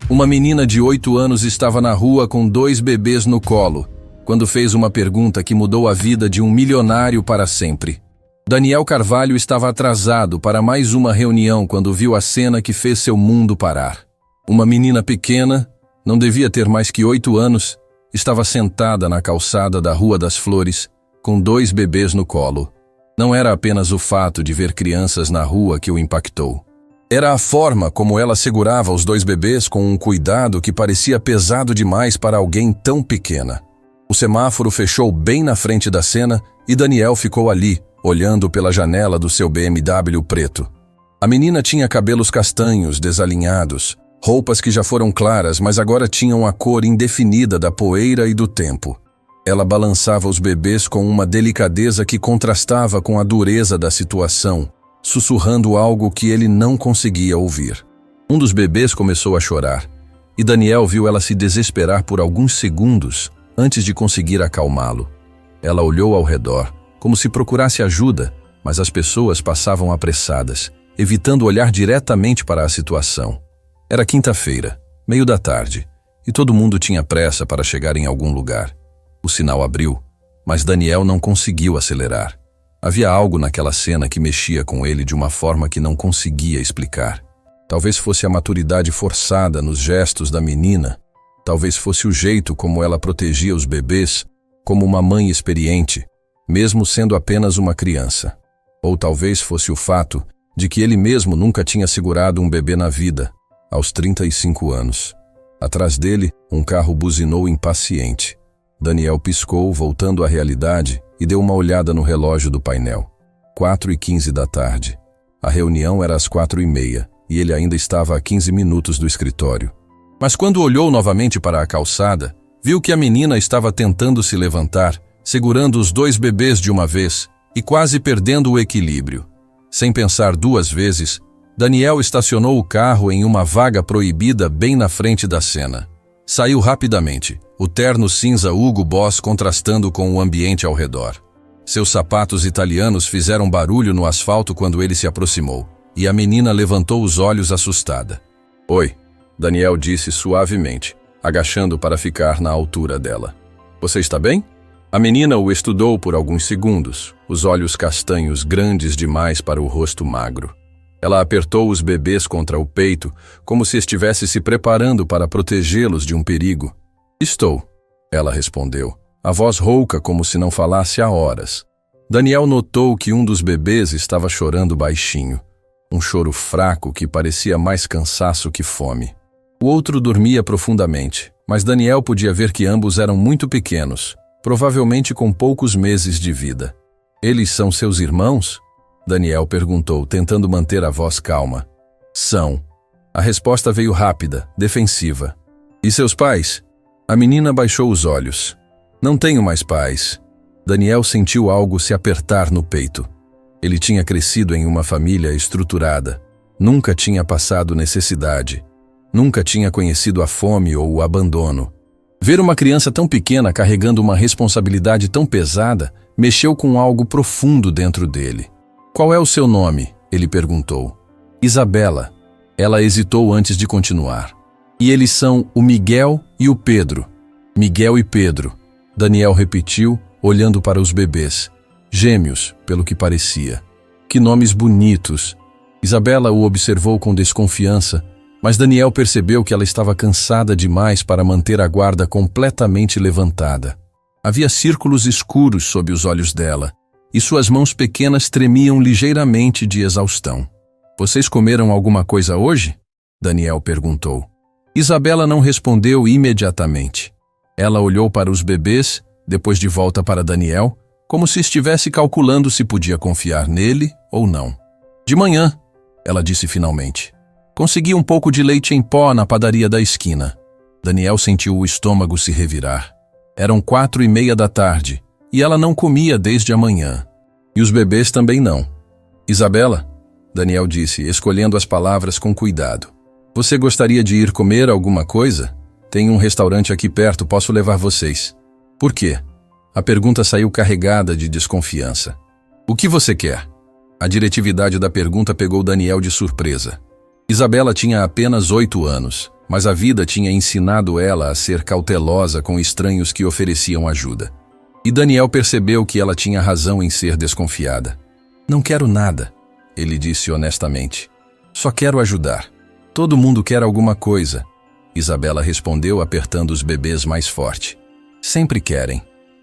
Uma menina de 8 anos estava na rua com 2 bebês no colo, quando fez uma pergunta que mudou a vida de um milionário para sempre. Daniel Carvalho estava atrasado para mais uma reunião quando viu a cena que fez seu mundo parar. Uma menina pequena, não devia ter mais que 8 anos, estava sentada na calçada da Rua das Flores, com 2 bebês no colo. Não era apenas o fato de ver crianças na rua que o impactou. Era a forma como ela segurava os 2 bebês com um cuidado que parecia pesado demais para alguém tão pequena. O semáforo fechou bem na frente da cena e Daniel ficou ali, olhando pela janela do seu BMW preto. A menina tinha cabelos castanhos, desalinhados, roupas que já foram claras, mas agora tinham a cor indefinida da poeira e do tempo. Ela balançava os bebês com uma delicadeza que contrastava com a dureza da situação, sussurrando algo que ele não conseguia ouvir. Um dos bebês começou a chorar, e Daniel viu ela se desesperar por alguns segundos antes de conseguir acalmá-lo. Ela olhou ao redor, como se procurasse ajuda, mas as pessoas passavam apressadas, evitando olhar diretamente para a situação. Era quinta-feira, meio da tarde, e todo mundo tinha pressa para chegar em algum lugar. O sinal abriu, mas Daniel não conseguiu acelerar. Havia algo naquela cena que mexia com ele de uma forma que não conseguia explicar. Talvez fosse a maturidade forçada nos gestos da menina, talvez fosse o jeito como ela protegia os bebês, como uma mãe experiente, mesmo sendo apenas uma criança. Ou talvez fosse o fato de que ele mesmo nunca tinha segurado um bebê na vida, aos 35 anos. Atrás dele, um carro buzinou impaciente. Daniel piscou, voltando à realidade, e deu uma olhada no relógio do painel. 4h15 da tarde. A reunião era às 4h30, e ele ainda estava a 15 minutos do escritório. Mas quando olhou novamente para a calçada, viu que a menina estava tentando se levantar, segurando os 2 bebês de uma vez, e quase perdendo o equilíbrio. Sem pensar 2 vezes, Daniel estacionou o carro em uma vaga proibida bem na frente da cena. Saiu rapidamente, o terno cinza Hugo Boss contrastando com o ambiente ao redor. Seus sapatos italianos fizeram barulho no asfalto quando ele se aproximou, e a menina levantou os olhos assustada. "Oi", Daniel disse suavemente, agachando para ficar na altura dela. "Você está bem?" A menina o estudou por alguns segundos, os olhos castanhos grandes demais para o rosto magro. Ela apertou os bebês contra o peito, como se estivesse se preparando para protegê-los de um perigo. "Estou", ela respondeu, a voz rouca como se não falasse há horas. Daniel notou que um dos bebês estava chorando baixinho, um choro fraco que parecia mais cansaço que fome. O outro dormia profundamente, mas Daniel podia ver que ambos eram muito pequenos, provavelmente com poucos meses de vida. "Eles são seus irmãos?", Daniel perguntou, tentando manter a voz calma. "São." A resposta veio rápida, defensiva. "E seus pais?" A menina baixou os olhos. "Não tenho mais pais." Daniel sentiu algo se apertar no peito. Ele tinha crescido em uma família estruturada. Nunca tinha passado necessidade. Nunca tinha conhecido a fome ou o abandono. Ver uma criança tão pequena carregando uma responsabilidade tão pesada mexeu com algo profundo dentro dele. "Qual é o seu nome?", ele perguntou. "Isabela." Ela hesitou antes de continuar. "E eles são o Miguel e o Pedro." "Miguel e Pedro", Daniel repetiu, olhando para os bebês. Gêmeos, pelo que parecia. "Que nomes bonitos." Isabela o observou com desconfiança, mas Daniel percebeu que ela estava cansada demais para manter a guarda completamente levantada. Havia círculos escuros sob os olhos dela, e suas mãos pequenas tremiam ligeiramente de exaustão. "Vocês comeram alguma coisa hoje?", Daniel perguntou. Isabela não respondeu imediatamente. Ela olhou para os bebês, depois de volta para Daniel, como se estivesse calculando se podia confiar nele ou não. "De manhã", ela disse finalmente. "Consegui um pouco de leite em pó na padaria da esquina." Daniel sentiu o estômago se revirar. Eram 4h30 da tarde, e ela não comia desde a manhã. E os bebês também não. "Isabela", Daniel disse, escolhendo as palavras com cuidado. "Você gostaria de ir comer alguma coisa? Tem um restaurante aqui perto, posso levar vocês." "Por quê?" A pergunta saiu carregada de desconfiança. "O que você quer?" A diretividade da pergunta pegou Daniel de surpresa. Isabela tinha apenas 8 anos, mas a vida tinha ensinado ela a ser cautelosa com estranhos que ofereciam ajuda. E Daniel percebeu que ela tinha razão em ser desconfiada. Não quero nada, ele disse honestamente. Só quero ajudar. Todo mundo quer alguma coisa. Isabela respondeu apertando os bebês mais forte. Sempre querem.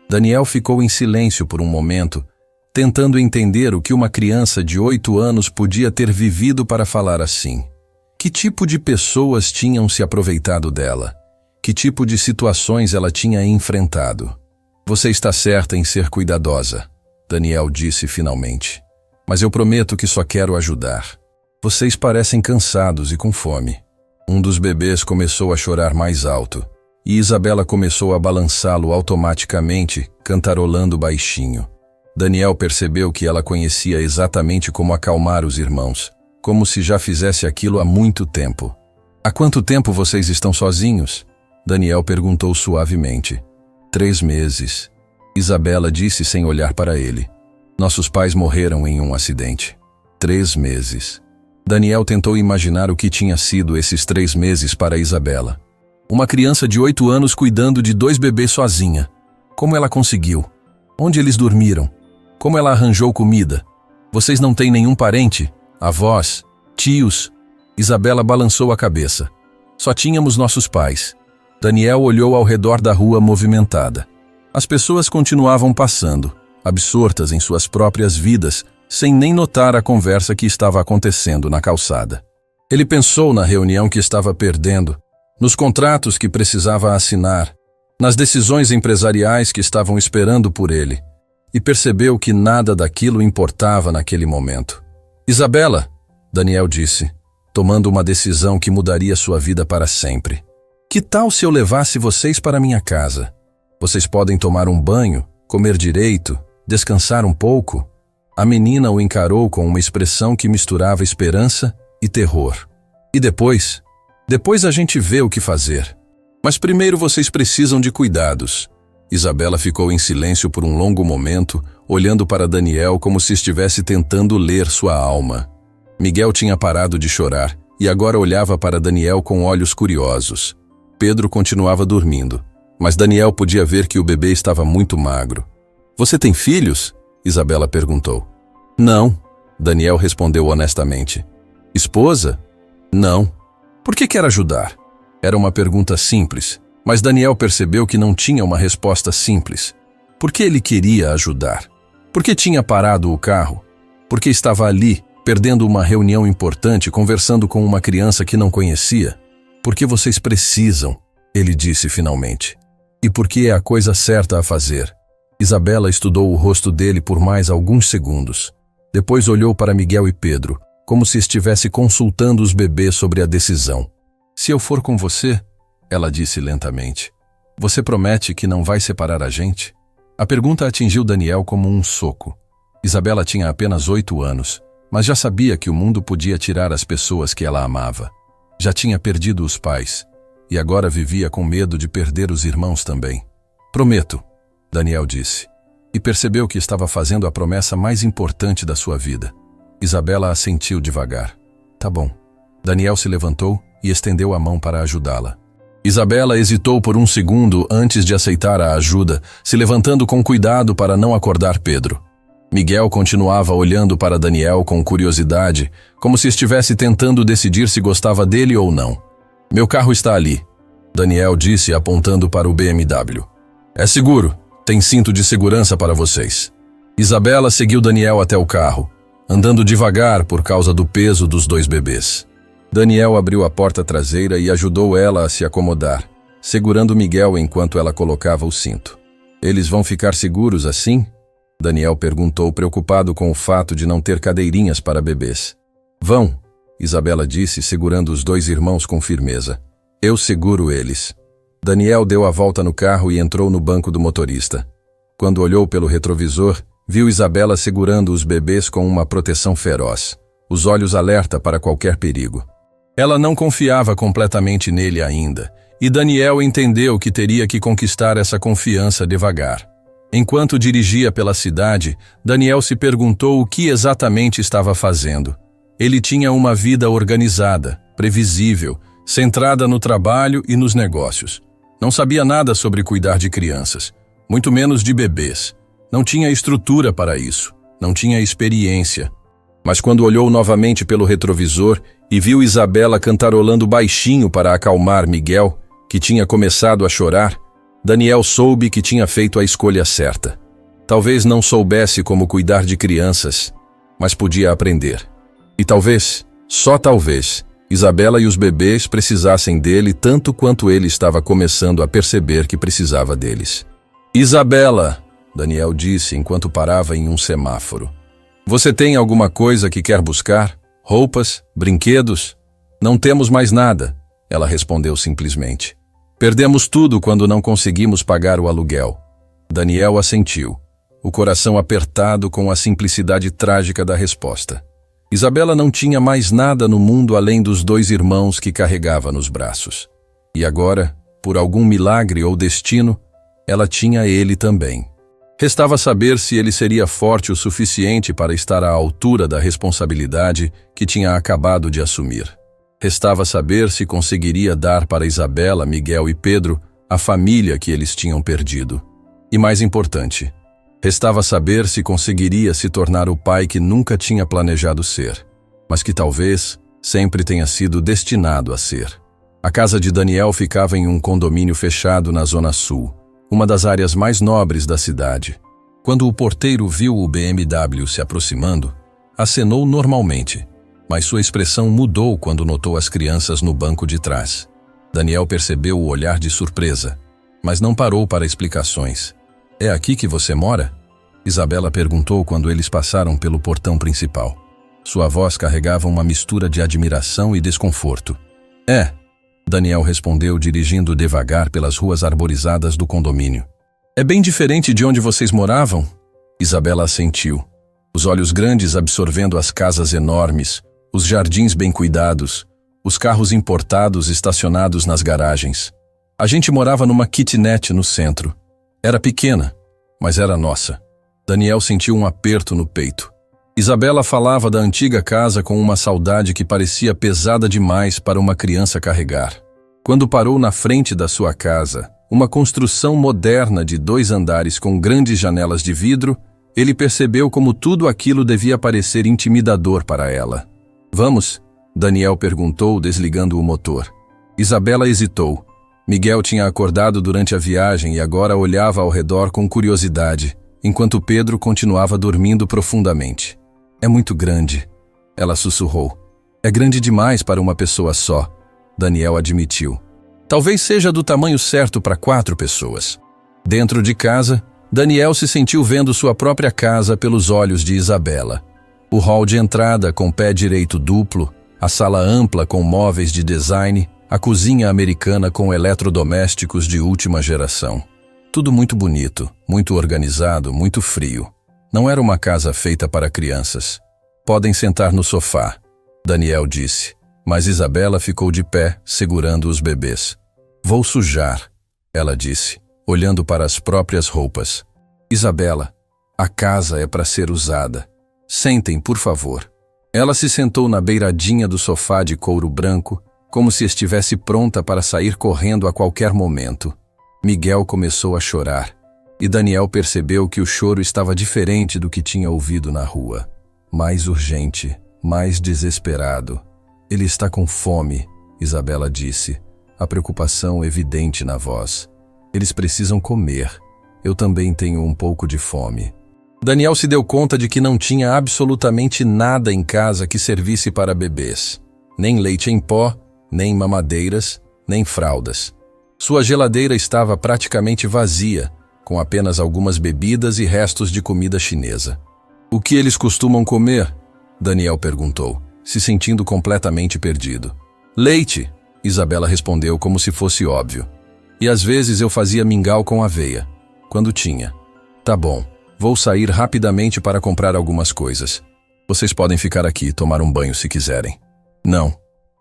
Daniel ficou em silêncio por um momento, tentando entender o que uma criança de 8 anos podia ter vivido para falar assim. Que tipo de pessoas tinham se aproveitado dela? Que tipo de situações ela tinha enfrentado? Você está certa em ser cuidadosa, Daniel disse finalmente. Mas eu prometo que só quero ajudar. Vocês parecem cansados e com fome. Um dos bebês começou a chorar mais alto, e Isabela começou a balançá-lo automaticamente, cantarolando baixinho. Daniel percebeu que ela conhecia exatamente como acalmar os irmãos, como se já fizesse aquilo há muito tempo. Há quanto tempo vocês estão sozinhos? Daniel perguntou suavemente. 3 meses. Isabela disse sem olhar para ele. Nossos pais morreram em um acidente. 3 meses. Daniel tentou imaginar o que tinha sido esses 3 meses para Isabela. Uma criança de 8 anos cuidando de 2 bebês sozinha. Como ela conseguiu? Onde eles dormiram? Como ela arranjou comida? Vocês não têm nenhum parente? Avós? Tios? Isabela balançou a cabeça. Só tínhamos nossos pais. Daniel olhou ao redor da rua movimentada. As pessoas continuavam passando, absortas em suas próprias vidas, sem nem notar a conversa que estava acontecendo na calçada. Ele pensou na reunião que estava perdendo, nos contratos que precisava assinar, nas decisões empresariais que estavam esperando por ele, e percebeu que nada daquilo importava naquele momento. Isabela, Daniel disse, tomando uma decisão que mudaria sua vida para sempre. Que tal se eu levasse vocês para minha casa? Vocês podem tomar um banho, comer direito, descansar um pouco. A menina o encarou com uma expressão que misturava esperança e terror. E depois? Depois a gente vê o que fazer. Mas primeiro vocês precisam de cuidados. Isabela ficou em silêncio por um longo momento, olhando para Daniel como se estivesse tentando ler sua alma. Miguel tinha parado de chorar e agora olhava para Daniel com olhos curiosos. Pedro continuava dormindo, mas Daniel podia ver que o bebê estava muito magro. Você tem filhos? Isabela perguntou. Não, Daniel respondeu honestamente. Esposa? Não. Por que quer ajudar? Era uma pergunta simples, mas Daniel percebeu que não tinha uma resposta simples. Por que ele queria ajudar? Por que tinha parado o carro? Por que estava ali, perdendo uma reunião importante, conversando com uma criança que não conhecia? Porque vocês precisam, ele disse finalmente. E porque é a coisa certa a fazer. Isabela estudou o rosto dele por mais alguns segundos. Depois olhou para Miguel e Pedro, como se estivesse consultando os bebês sobre a decisão. Se eu for com você, ela disse lentamente, você promete que não vai separar a gente? A pergunta atingiu Daniel como um soco. Isabela tinha apenas 8 anos, mas já sabia que o mundo podia tirar as pessoas que ela amava. Já tinha perdido os pais, e agora vivia com medo de perder os irmãos também. Prometo, Daniel disse, e percebeu que estava fazendo a promessa mais importante da sua vida. Isabela assentiu devagar. Tá bom. Daniel se levantou e estendeu a mão para ajudá-la. Isabela hesitou por um segundo antes de aceitar a ajuda, se levantando com cuidado para não acordar Pedro. Miguel continuava olhando para Daniel com curiosidade, como se estivesse tentando decidir se gostava dele ou não. Meu carro está ali, Daniel disse apontando para o BMW. É seguro. Tem cinto de segurança para vocês. Isabela seguiu Daniel até o carro, andando devagar por causa do peso dos 2 bebês. Daniel abriu a porta traseira e ajudou ela a se acomodar, segurando Miguel enquanto ela colocava o cinto. Eles vão ficar seguros assim? Daniel perguntou, preocupado com o fato de não ter cadeirinhas para bebês. Vão, Isabela disse, segurando os 2 irmãos com firmeza. Eu seguro eles. Daniel deu a volta no carro e entrou no banco do motorista. Quando olhou pelo retrovisor, viu Isabela segurando os bebês com uma proteção feroz, os olhos alerta para qualquer perigo. Ela não confiava completamente nele ainda, e Daniel entendeu que teria que conquistar essa confiança devagar. Enquanto dirigia pela cidade, Daniel se perguntou o que exatamente estava fazendo. Ele tinha uma vida organizada, previsível, centrada no trabalho e nos negócios. Não sabia nada sobre cuidar de crianças, muito menos de bebês. Não tinha estrutura para isso, não tinha experiência. Mas quando olhou novamente pelo retrovisor e viu Isabela cantarolando baixinho para acalmar Miguel, que tinha começado a chorar, Daniel soube que tinha feito a escolha certa. Talvez não soubesse como cuidar de crianças, mas podia aprender. E talvez, só talvez, Isabela e os bebês precisassem dele tanto quanto ele estava começando a perceber que precisava deles. Isabela, Daniel disse enquanto parava em um semáforo. Você tem alguma coisa que quer buscar? Roupas? Brinquedos? Não temos mais nada, ela respondeu simplesmente. Perdemos tudo quando não conseguimos pagar o aluguel. Daniel assentiu, o coração apertado com a simplicidade trágica da resposta. Isabela não tinha mais nada no mundo além dos 2 irmãos que carregava nos braços. E agora, por algum milagre ou destino, ela tinha ele também. Restava saber se ele seria forte o suficiente para estar à altura da responsabilidade que tinha acabado de assumir. Restava saber se conseguiria dar para Isabela, Miguel e Pedro a família que eles tinham perdido. E mais importante, restava saber se conseguiria se tornar o pai que nunca tinha planejado ser, mas que talvez sempre tenha sido destinado a ser. A casa de Daniel ficava em um condomínio fechado na Zona Sul, uma das áreas mais nobres da cidade. Quando o porteiro viu o BMW se aproximando, acenou normalmente, mas sua expressão mudou quando notou as crianças no banco de trás. Daniel percebeu o olhar de surpresa, mas não parou para explicações. É aqui que você mora? Isabela perguntou quando eles passaram pelo portão principal. Sua voz carregava uma mistura de admiração e desconforto. É, Daniel respondeu dirigindo devagar pelas ruas arborizadas do condomínio. É bem diferente de onde vocês moravam? Isabela assentiu, os olhos grandes absorvendo as casas enormes, os jardins bem cuidados, os carros importados estacionados nas garagens. A gente morava numa kitnet no centro. Era pequena, mas era nossa. Daniel sentiu um aperto no peito. Isabela falava da antiga casa com uma saudade que parecia pesada demais para uma criança carregar. Quando parou na frente da sua casa, uma construção moderna de 2 andares com grandes janelas de vidro, ele percebeu como tudo aquilo devia parecer intimidador para ela. Vamos? Daniel perguntou, desligando o motor. Isabela hesitou. Miguel tinha acordado durante a viagem e agora olhava ao redor com curiosidade, enquanto Pedro continuava dormindo profundamente. É muito grande, ela sussurrou. É grande demais para uma pessoa só, Daniel admitiu. Talvez seja do tamanho certo para 4 pessoas. Dentro de casa, Daniel se sentiu vendo sua própria casa pelos olhos de Isabela. O hall de entrada com pé direito duplo, a sala ampla com móveis de design, a cozinha americana com eletrodomésticos de última geração. Tudo muito bonito, muito organizado, muito frio. Não era uma casa feita para crianças. Podem sentar no sofá, Daniel disse, mas Isabela ficou de pé, segurando os bebês. Vou sujar, ela disse, olhando para as próprias roupas. Isabela, a casa é para ser usada. Sentem, por favor. Ela se sentou na beiradinha do sofá de couro branco, como se estivesse pronta para sair correndo a qualquer momento. Miguel começou a chorar, e Daniel percebeu que o choro estava diferente do que tinha ouvido na rua. Mais urgente, mais desesperado. Ele está com fome, Isabela disse, a preocupação evidente na voz. Eles precisam comer. Eu também tenho um pouco de fome. Daniel se deu conta de que não tinha absolutamente nada em casa que servisse para bebês. Nem leite em pó, nem mamadeiras, nem fraldas. Sua geladeira estava praticamente vazia, com apenas algumas bebidas e restos de comida chinesa. O que eles costumam comer? Daniel perguntou, se sentindo completamente perdido. Leite, Isabela respondeu como se fosse óbvio. E às vezes eu fazia mingau com aveia, quando tinha. Tá bom, vou sair rapidamente para comprar algumas coisas. Vocês podem ficar aqui e tomar um banho se quiserem. Não.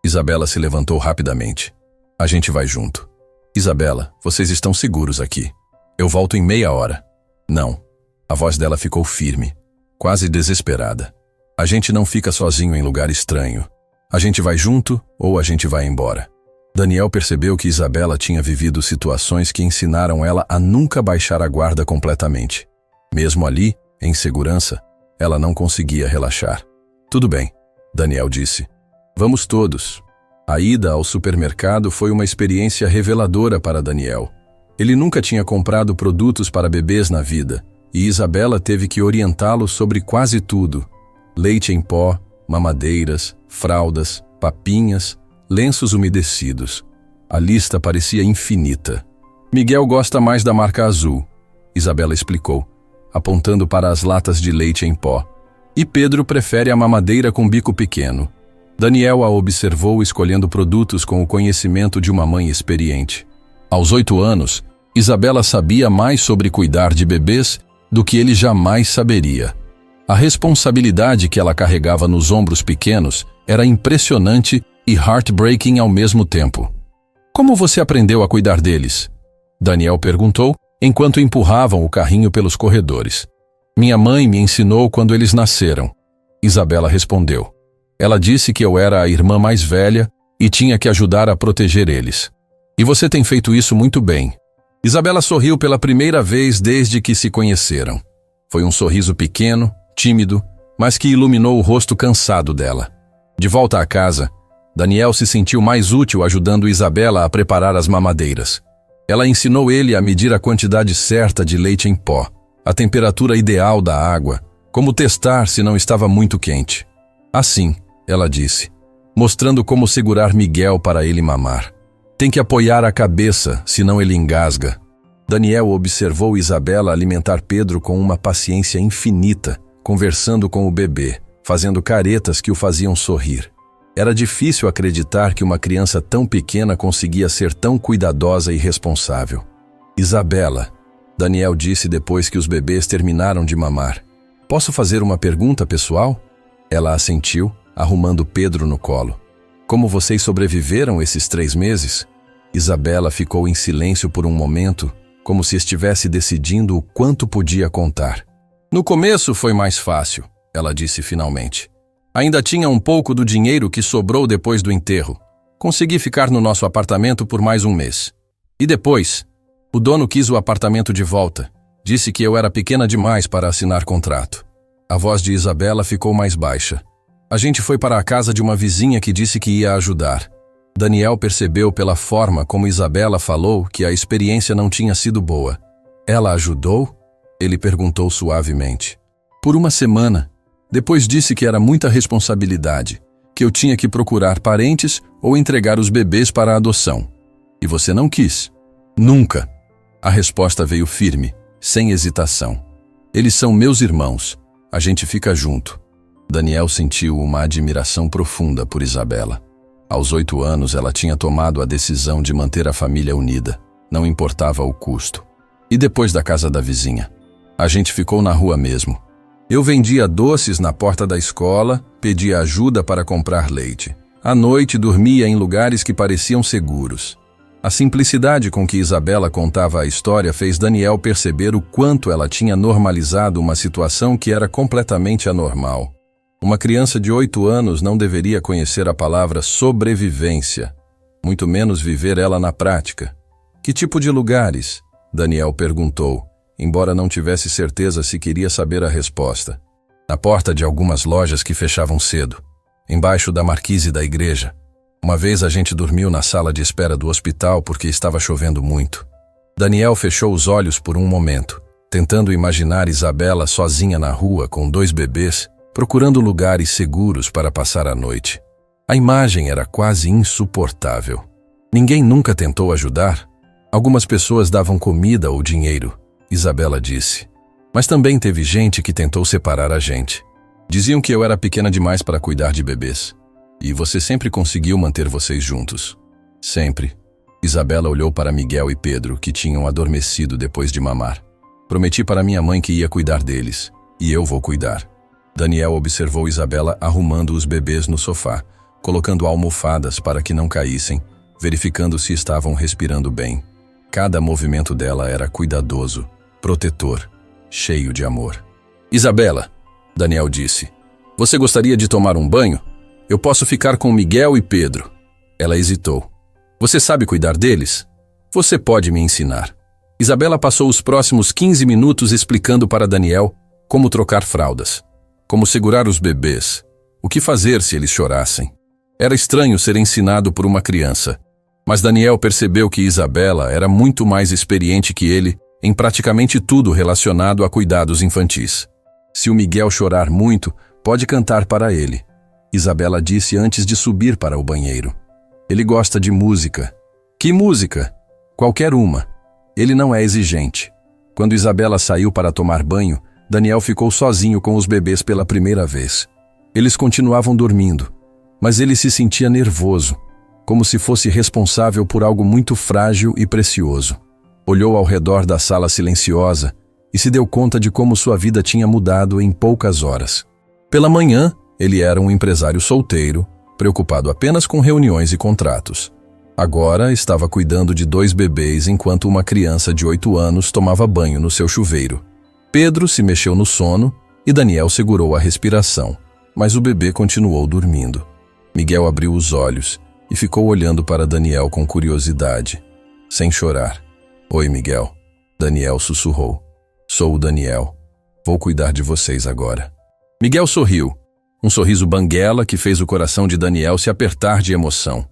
Isabela se levantou rapidamente. A gente vai junto. Isabela, vocês estão seguros aqui. Eu volto em meia hora. Não. A voz dela ficou firme, quase desesperada. A gente não fica sozinho em lugar estranho. A gente vai junto ou a gente vai embora. Daniel percebeu que Isabela tinha vivido situações que ensinaram ela a nunca baixar a guarda completamente. Mesmo ali, em segurança, ela não conseguia relaxar. Tudo bem, Daniel disse. Vamos todos. A ida ao supermercado foi uma experiência reveladora para Daniel. Ele nunca tinha comprado produtos para bebês na vida, e Isabela teve que orientá-lo sobre quase tudo: leite em pó, mamadeiras, fraldas, papinhas, lenços umedecidos. A lista parecia infinita. Miguel gosta mais da marca azul, Isabela explicou, apontando para as latas de leite em pó. E Pedro prefere a mamadeira com bico pequeno. Daniel a observou escolhendo produtos com o conhecimento de uma mãe experiente. Aos 8 anos, Isabela sabia mais sobre cuidar de bebês do que ele jamais saberia. A responsabilidade que ela carregava nos ombros pequenos era impressionante e heartbreaking ao mesmo tempo. Como você aprendeu a cuidar deles? Daniel perguntou, enquanto empurravam o carrinho pelos corredores. Minha mãe me ensinou quando eles nasceram. Isabela respondeu. Ela disse que eu era a irmã mais velha e tinha que ajudar a proteger eles. E você tem feito isso muito bem. Isabela sorriu pela primeira vez desde que se conheceram. Foi um sorriso pequeno, tímido, mas que iluminou o rosto cansado dela. De volta à casa, Daniel se sentiu mais útil ajudando Isabela a preparar as mamadeiras. Ela ensinou ele a medir a quantidade certa de leite em pó, a temperatura ideal da água, como testar se não estava muito quente. Assim, ela disse, mostrando como segurar Miguel para ele mamar. Tem que apoiar a cabeça, senão ele engasga. Daniel observou Isabela alimentar Pedro com uma paciência infinita, conversando com o bebê, fazendo caretas que o faziam sorrir. Era difícil acreditar que uma criança tão pequena conseguia ser tão cuidadosa e responsável. Isabela, Daniel disse depois que os bebês terminaram de mamar. Posso fazer uma pergunta pessoal? Ela assentiu, arrumando Pedro no colo. Como vocês sobreviveram esses 3 meses? Isabela ficou em silêncio por um momento, como se estivesse decidindo o quanto podia contar. No começo foi mais fácil, ela disse finalmente. Ainda tinha um pouco do dinheiro que sobrou depois do enterro. Consegui ficar no nosso apartamento por mais um mês. E depois, o dono quis o apartamento de volta. Disse que eu era pequena demais para assinar contrato. A voz de Isabela ficou mais baixa. A gente foi para a casa de uma vizinha que disse que ia ajudar. Daniel percebeu pela forma como Isabela falou que a experiência não tinha sido boa. Ela ajudou? Ele perguntou suavemente. Por uma semana. Depois disse que era muita responsabilidade, que eu tinha que procurar parentes ou entregar os bebês para a adoção. E você não quis? Nunca. A resposta veio firme, sem hesitação. Eles são meus irmãos. A gente fica junto. Daniel sentiu uma admiração profunda por Isabela. Aos 8 anos, ela tinha tomado a decisão de manter a família unida. Não importava o custo. E depois da casa da vizinha? A gente ficou na rua mesmo. Eu vendia doces na porta da escola, pedia ajuda para comprar leite. À noite, dormia em lugares que pareciam seguros. A simplicidade com que Isabela contava a história fez Daniel perceber o quanto ela tinha normalizado uma situação que era completamente anormal. Uma criança de 8 anos não deveria conhecer a palavra sobrevivência, muito menos viver ela na prática. Que tipo de lugares? Daniel perguntou, embora não tivesse certeza se queria saber a resposta. Na porta de algumas lojas que fechavam cedo, embaixo da marquise da igreja. Uma vez a gente dormiu na sala de espera do hospital porque estava chovendo muito. Daniel fechou os olhos por um momento, tentando imaginar Isabela sozinha na rua com 2 bebês, procurando lugares seguros para passar a noite. A imagem era quase insuportável. Ninguém nunca tentou ajudar? Algumas pessoas davam comida ou dinheiro, Isabela disse. Mas também teve gente que tentou separar a gente. Diziam que eu era pequena demais para cuidar de bebês. E você sempre conseguiu manter vocês juntos. Sempre. Isabela olhou para Miguel e Pedro, que tinham adormecido depois de mamar. Prometi para minha mãe que ia cuidar deles. E eu vou cuidar. Daniel observou Isabela arrumando os bebês no sofá, colocando almofadas para que não caíssem, verificando se estavam respirando bem. Cada movimento dela era cuidadoso, protetor, cheio de amor. Isabela, Daniel disse, você gostaria de tomar um banho? Eu posso ficar com Miguel e Pedro. Ela hesitou. Você sabe cuidar deles? Você pode me ensinar. Isabela passou os próximos 15 minutos explicando para Daniel como trocar fraldas, como segurar os bebês, o que fazer se eles chorassem. Era estranho ser ensinado por uma criança, mas Daniel percebeu que Isabela era muito mais experiente que ele em praticamente tudo relacionado a cuidados infantis. Se o Miguel chorar muito, pode cantar para ele, Isabela disse antes de subir para o banheiro. Ele gosta de música. Que música? Qualquer uma. Ele não é exigente. Quando Isabela saiu para tomar banho, Daniel ficou sozinho com os bebês pela primeira vez. Eles continuavam dormindo, mas ele se sentia nervoso, como se fosse responsável por algo muito frágil e precioso. Olhou ao redor da sala silenciosa e se deu conta de como sua vida tinha mudado em poucas horas. Pela manhã, ele era um empresário solteiro, preocupado apenas com reuniões e contratos. Agora estava cuidando de 2 bebês enquanto uma criança de 8 anos tomava banho no seu chuveiro. Pedro se mexeu no sono e Daniel segurou a respiração, mas o bebê continuou dormindo. Miguel abriu os olhos e ficou olhando para Daniel com curiosidade, sem chorar. Oi, Miguel. Daniel sussurrou. Sou o Daniel. Vou cuidar de vocês agora. Miguel sorriu, um sorriso banguela que fez o coração de Daniel se apertar de emoção.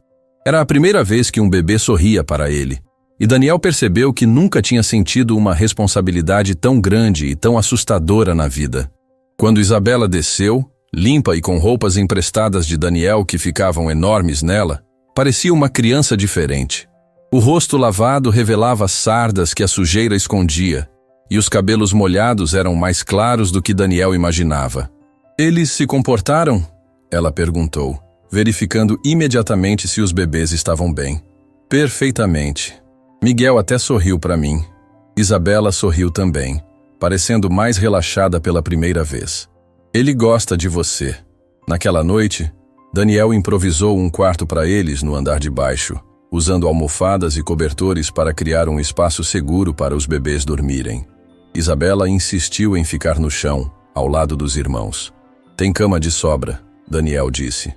Era a primeira vez que um bebê sorria para ele, e Daniel percebeu que nunca tinha sentido uma responsabilidade tão grande e tão assustadora na vida. Quando Isabela desceu, limpa e com roupas emprestadas de Daniel que ficavam enormes nela, parecia uma criança diferente. O rosto lavado revelava sardas que a sujeira escondia, e os cabelos molhados eram mais claros do que Daniel imaginava. Eles se comportaram? Ela perguntou, verificando imediatamente se os bebês estavam bem. Perfeitamente. Miguel até sorriu para mim. Isabela sorriu também, parecendo mais relaxada pela primeira vez. Ele gosta de você. Naquela noite, Daniel improvisou um quarto para eles no andar de baixo, usando almofadas e cobertores para criar um espaço seguro para os bebês dormirem. Isabela insistiu em ficar no chão, ao lado dos irmãos. Tem cama de sobra, Daniel disse.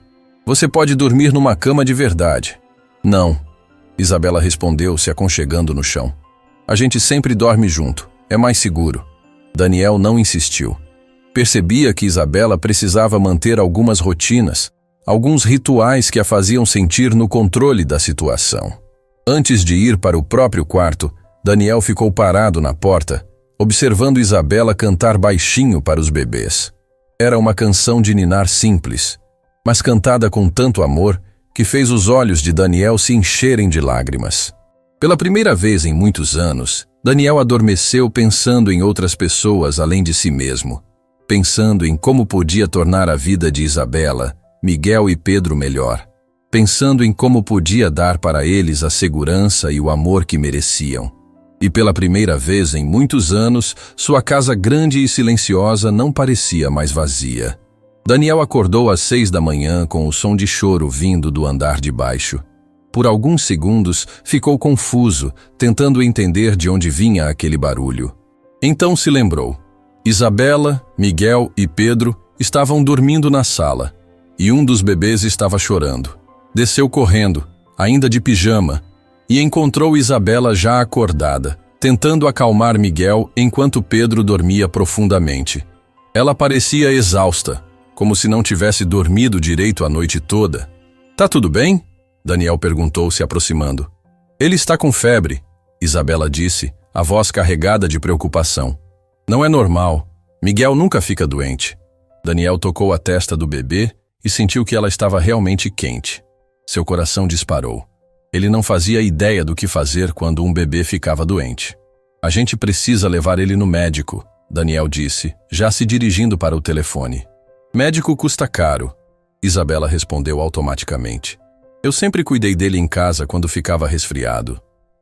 Você pode dormir numa cama de verdade. Não, Isabela respondeu, se aconchegando no chão. A gente sempre dorme junto, é mais seguro. Daniel não insistiu. Percebia que Isabela precisava manter algumas rotinas, alguns rituais que a faziam sentir no controle da situação. Antes de ir para o próprio quarto, Daniel ficou parado na porta, observando Isabela cantar baixinho para os bebês. Era uma canção de ninar simples, mas cantada com tanto amor que fez os olhos de Daniel se encherem de lágrimas. Pela primeira vez em muitos anos, Daniel adormeceu pensando em outras pessoas além de si mesmo, pensando em como podia tornar a vida de Isabela, Miguel e Pedro melhor, pensando em como podia dar para eles a segurança e o amor que mereciam. E pela primeira vez em muitos anos, sua casa grande e silenciosa não parecia mais vazia. Daniel acordou às 6 da manhã com o som de choro vindo do andar de baixo. Por alguns segundos, ficou confuso, tentando entender de onde vinha aquele barulho. Então se lembrou. Isabela, Miguel e Pedro estavam dormindo na sala, e um dos bebês estava chorando. Desceu correndo, ainda de pijama, e encontrou Isabela já acordada, tentando acalmar Miguel enquanto Pedro dormia profundamente. Ela parecia exausta, como se não tivesse dormido direito a noite toda. Tá tudo bem? Daniel perguntou, se aproximando. Ele está com febre, Isabela disse, a voz carregada de preocupação. Não é normal. Miguel nunca fica doente. Daniel tocou a testa do bebê e sentiu que ela estava realmente quente. Seu coração disparou. Ele não fazia ideia do que fazer quando um bebê ficava doente. A gente precisa levar ele no médico, Daniel disse, já se dirigindo para o telefone. Médico custa caro, Isabela respondeu automaticamente. Eu sempre cuidei dele em casa quando ficava resfriado.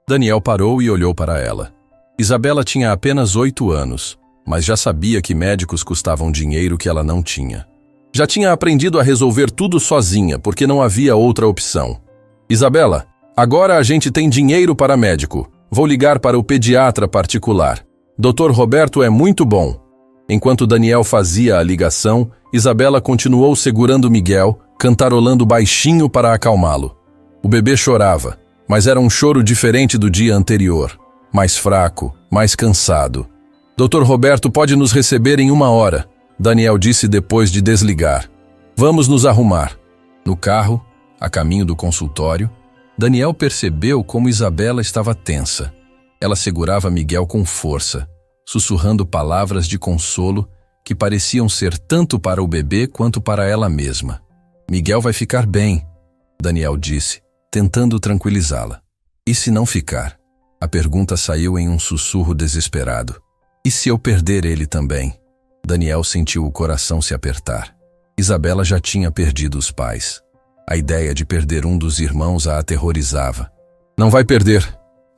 Daniel parou e olhou para ela. Isabela tinha apenas 8 anos, mas já sabia que médicos custavam dinheiro que ela não tinha. Já tinha aprendido a resolver tudo sozinha, porque não havia outra opção. Isabela, agora a gente tem dinheiro para médico. Vou ligar para o pediatra particular. Dr. Roberto é muito bom. Enquanto Daniel fazia a ligação, Isabela continuou segurando Miguel, cantarolando baixinho para acalmá-lo. O bebê chorava, Mas era um choro diferente do dia anterior, mais fraco, mais cansado. Dr. Roberto pode nos receber em 1 hora, Daniel disse depois de desligar. Vamos nos arrumar. No carro, a caminho do consultório, Daniel percebeu como Isabela estava tensa. Ela segurava Miguel com força, sussurrando palavras de consolo que pareciam ser tanto para o bebê quanto para ela mesma. Miguel vai ficar bem, Daniel disse, tentando tranquilizá-la. E se não ficar? A pergunta saiu em um sussurro desesperado. E se eu perder ele também? Daniel sentiu o coração se apertar. Isabela já tinha perdido os pais. A ideia de perder um dos irmãos a aterrorizava. Não vai perder,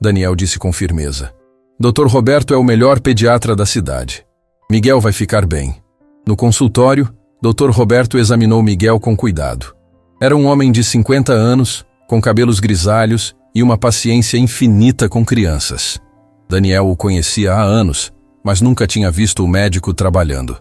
Daniel disse com firmeza. Dr. Roberto é o melhor pediatra da cidade. Miguel vai ficar bem. No consultório, Dr. Roberto examinou Miguel com cuidado. Era um homem de 50 anos, com cabelos grisalhos e uma paciência infinita com crianças. Daniel o conhecia há anos, mas nunca tinha visto o médico trabalhando.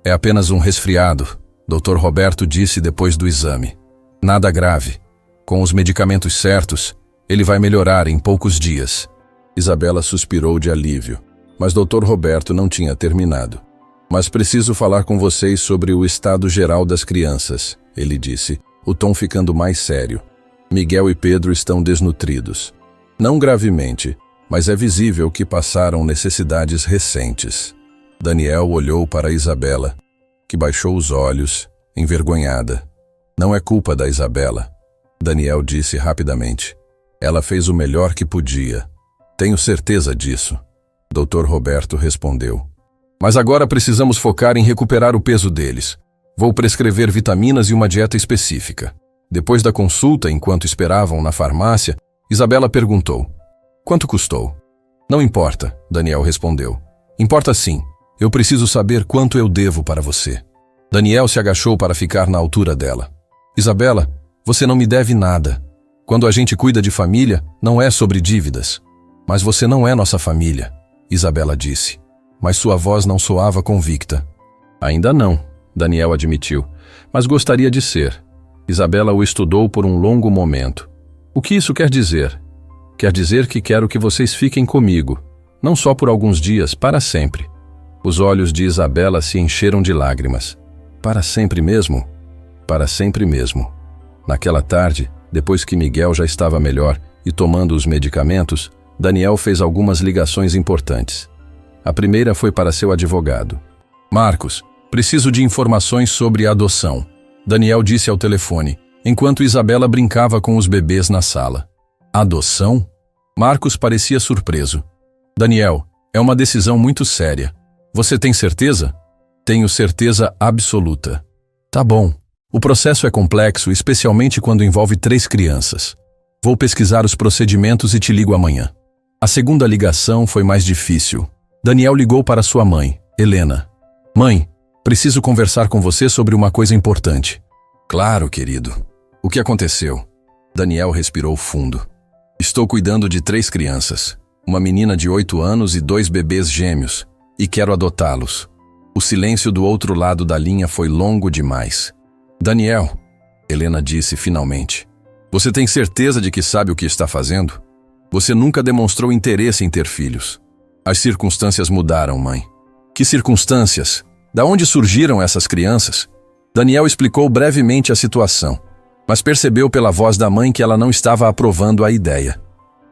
É apenas um resfriado, Dr. Roberto disse depois do exame. Nada grave. Com os medicamentos certos, ele vai melhorar em poucos dias. Isabela suspirou de alívio, mas Dr. Roberto não tinha terminado. Mas preciso falar com vocês sobre o estado geral das crianças, ele disse, o tom ficando mais sério. Miguel e Pedro estão desnutridos. Não gravemente, mas é visível que passaram necessidades recentes. Daniel olhou para Isabela, que baixou os olhos, envergonhada. Não é culpa da Isabela, Daniel disse rapidamente. Ela fez o melhor que podia. Tenho certeza disso, Dr. Roberto respondeu. Mas agora precisamos focar em recuperar o peso deles. Vou prescrever vitaminas e uma dieta específica. Depois da consulta, enquanto esperavam na farmácia, Isabela perguntou: quanto custou? Não importa, Daniel respondeu. Importa sim. Eu preciso saber quanto eu devo para você. Daniel se agachou para ficar na altura dela. Isabela, você não me deve nada. Quando a gente cuida de família, não é sobre dívidas. Mas você não é nossa família, Isabela disse. Mas sua voz não soava convicta. Ainda não, Daniel admitiu, mas gostaria de ser. Isabela o estudou por um longo momento. O que isso quer dizer? Quer dizer que quero que vocês fiquem comigo, não só por alguns dias, para sempre. Os olhos de Isabela se encheram de lágrimas. Para sempre mesmo? Para sempre mesmo. Naquela tarde, depois que Miguel já estava melhor e tomando os medicamentos, Daniel fez algumas ligações importantes. A primeira foi para seu advogado. Marcos, preciso de informações sobre a adoção, Daniel disse ao telefone, enquanto Isabela brincava com os bebês na sala. Adoção? Marcos parecia surpreso. Daniel, é uma decisão muito séria. Você tem certeza? Tenho certeza absoluta. Tá bom. O processo é complexo, especialmente quando envolve 3 crianças. Vou pesquisar os procedimentos e te ligo amanhã. A segunda ligação foi mais difícil. Daniel ligou para sua mãe, Helena. Mãe, preciso conversar com você sobre uma coisa importante. Claro, querido. O que aconteceu? Daniel respirou fundo. Estou cuidando de 3 crianças. Uma menina de 8 anos e 2 bebês gêmeos. E quero adotá-los. O silêncio do outro lado da linha foi longo demais. Daniel, Helena disse finalmente. Você tem certeza de que sabe o que está fazendo? Você nunca demonstrou interesse em ter filhos. As circunstâncias mudaram, mãe. Que circunstâncias? Da onde surgiram essas crianças? Daniel explicou brevemente a situação, mas percebeu pela voz da mãe que ela não estava aprovando a ideia.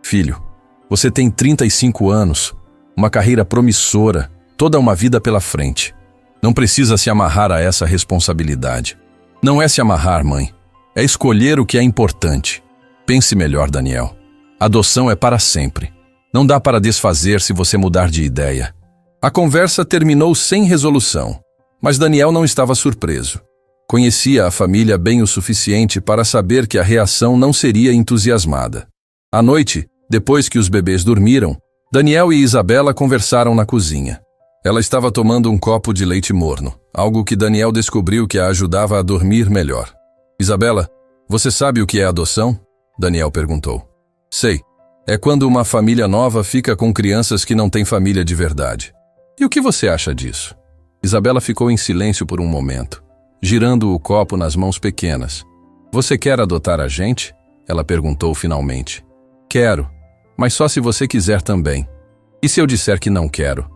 Filho, você tem 35 anos, uma carreira promissora, toda uma vida pela frente. Não precisa se amarrar a essa responsabilidade. Não é se amarrar, mãe. É escolher o que é importante. Pense melhor, Daniel. Adoção é para sempre. Não dá para desfazer se você mudar de ideia. A conversa terminou sem resolução, mas Daniel não estava surpreso. Conhecia a família bem o suficiente para saber que a reação não seria entusiasmada. À noite, depois que os bebês dormiram, Daniel e Isabela conversaram na cozinha. Ela estava tomando um copo de leite morno, algo que Daniel descobriu que a ajudava a dormir melhor. Isabela, você sabe o que é adoção? Daniel perguntou. Sei. É quando uma família nova fica com crianças que não têm família de verdade. E o que você acha disso? Isabela ficou em silêncio por um momento, girando o copo nas mãos pequenas. Você quer adotar a gente? Ela perguntou finalmente. Quero, mas só se você quiser também. E se eu disser que não quero?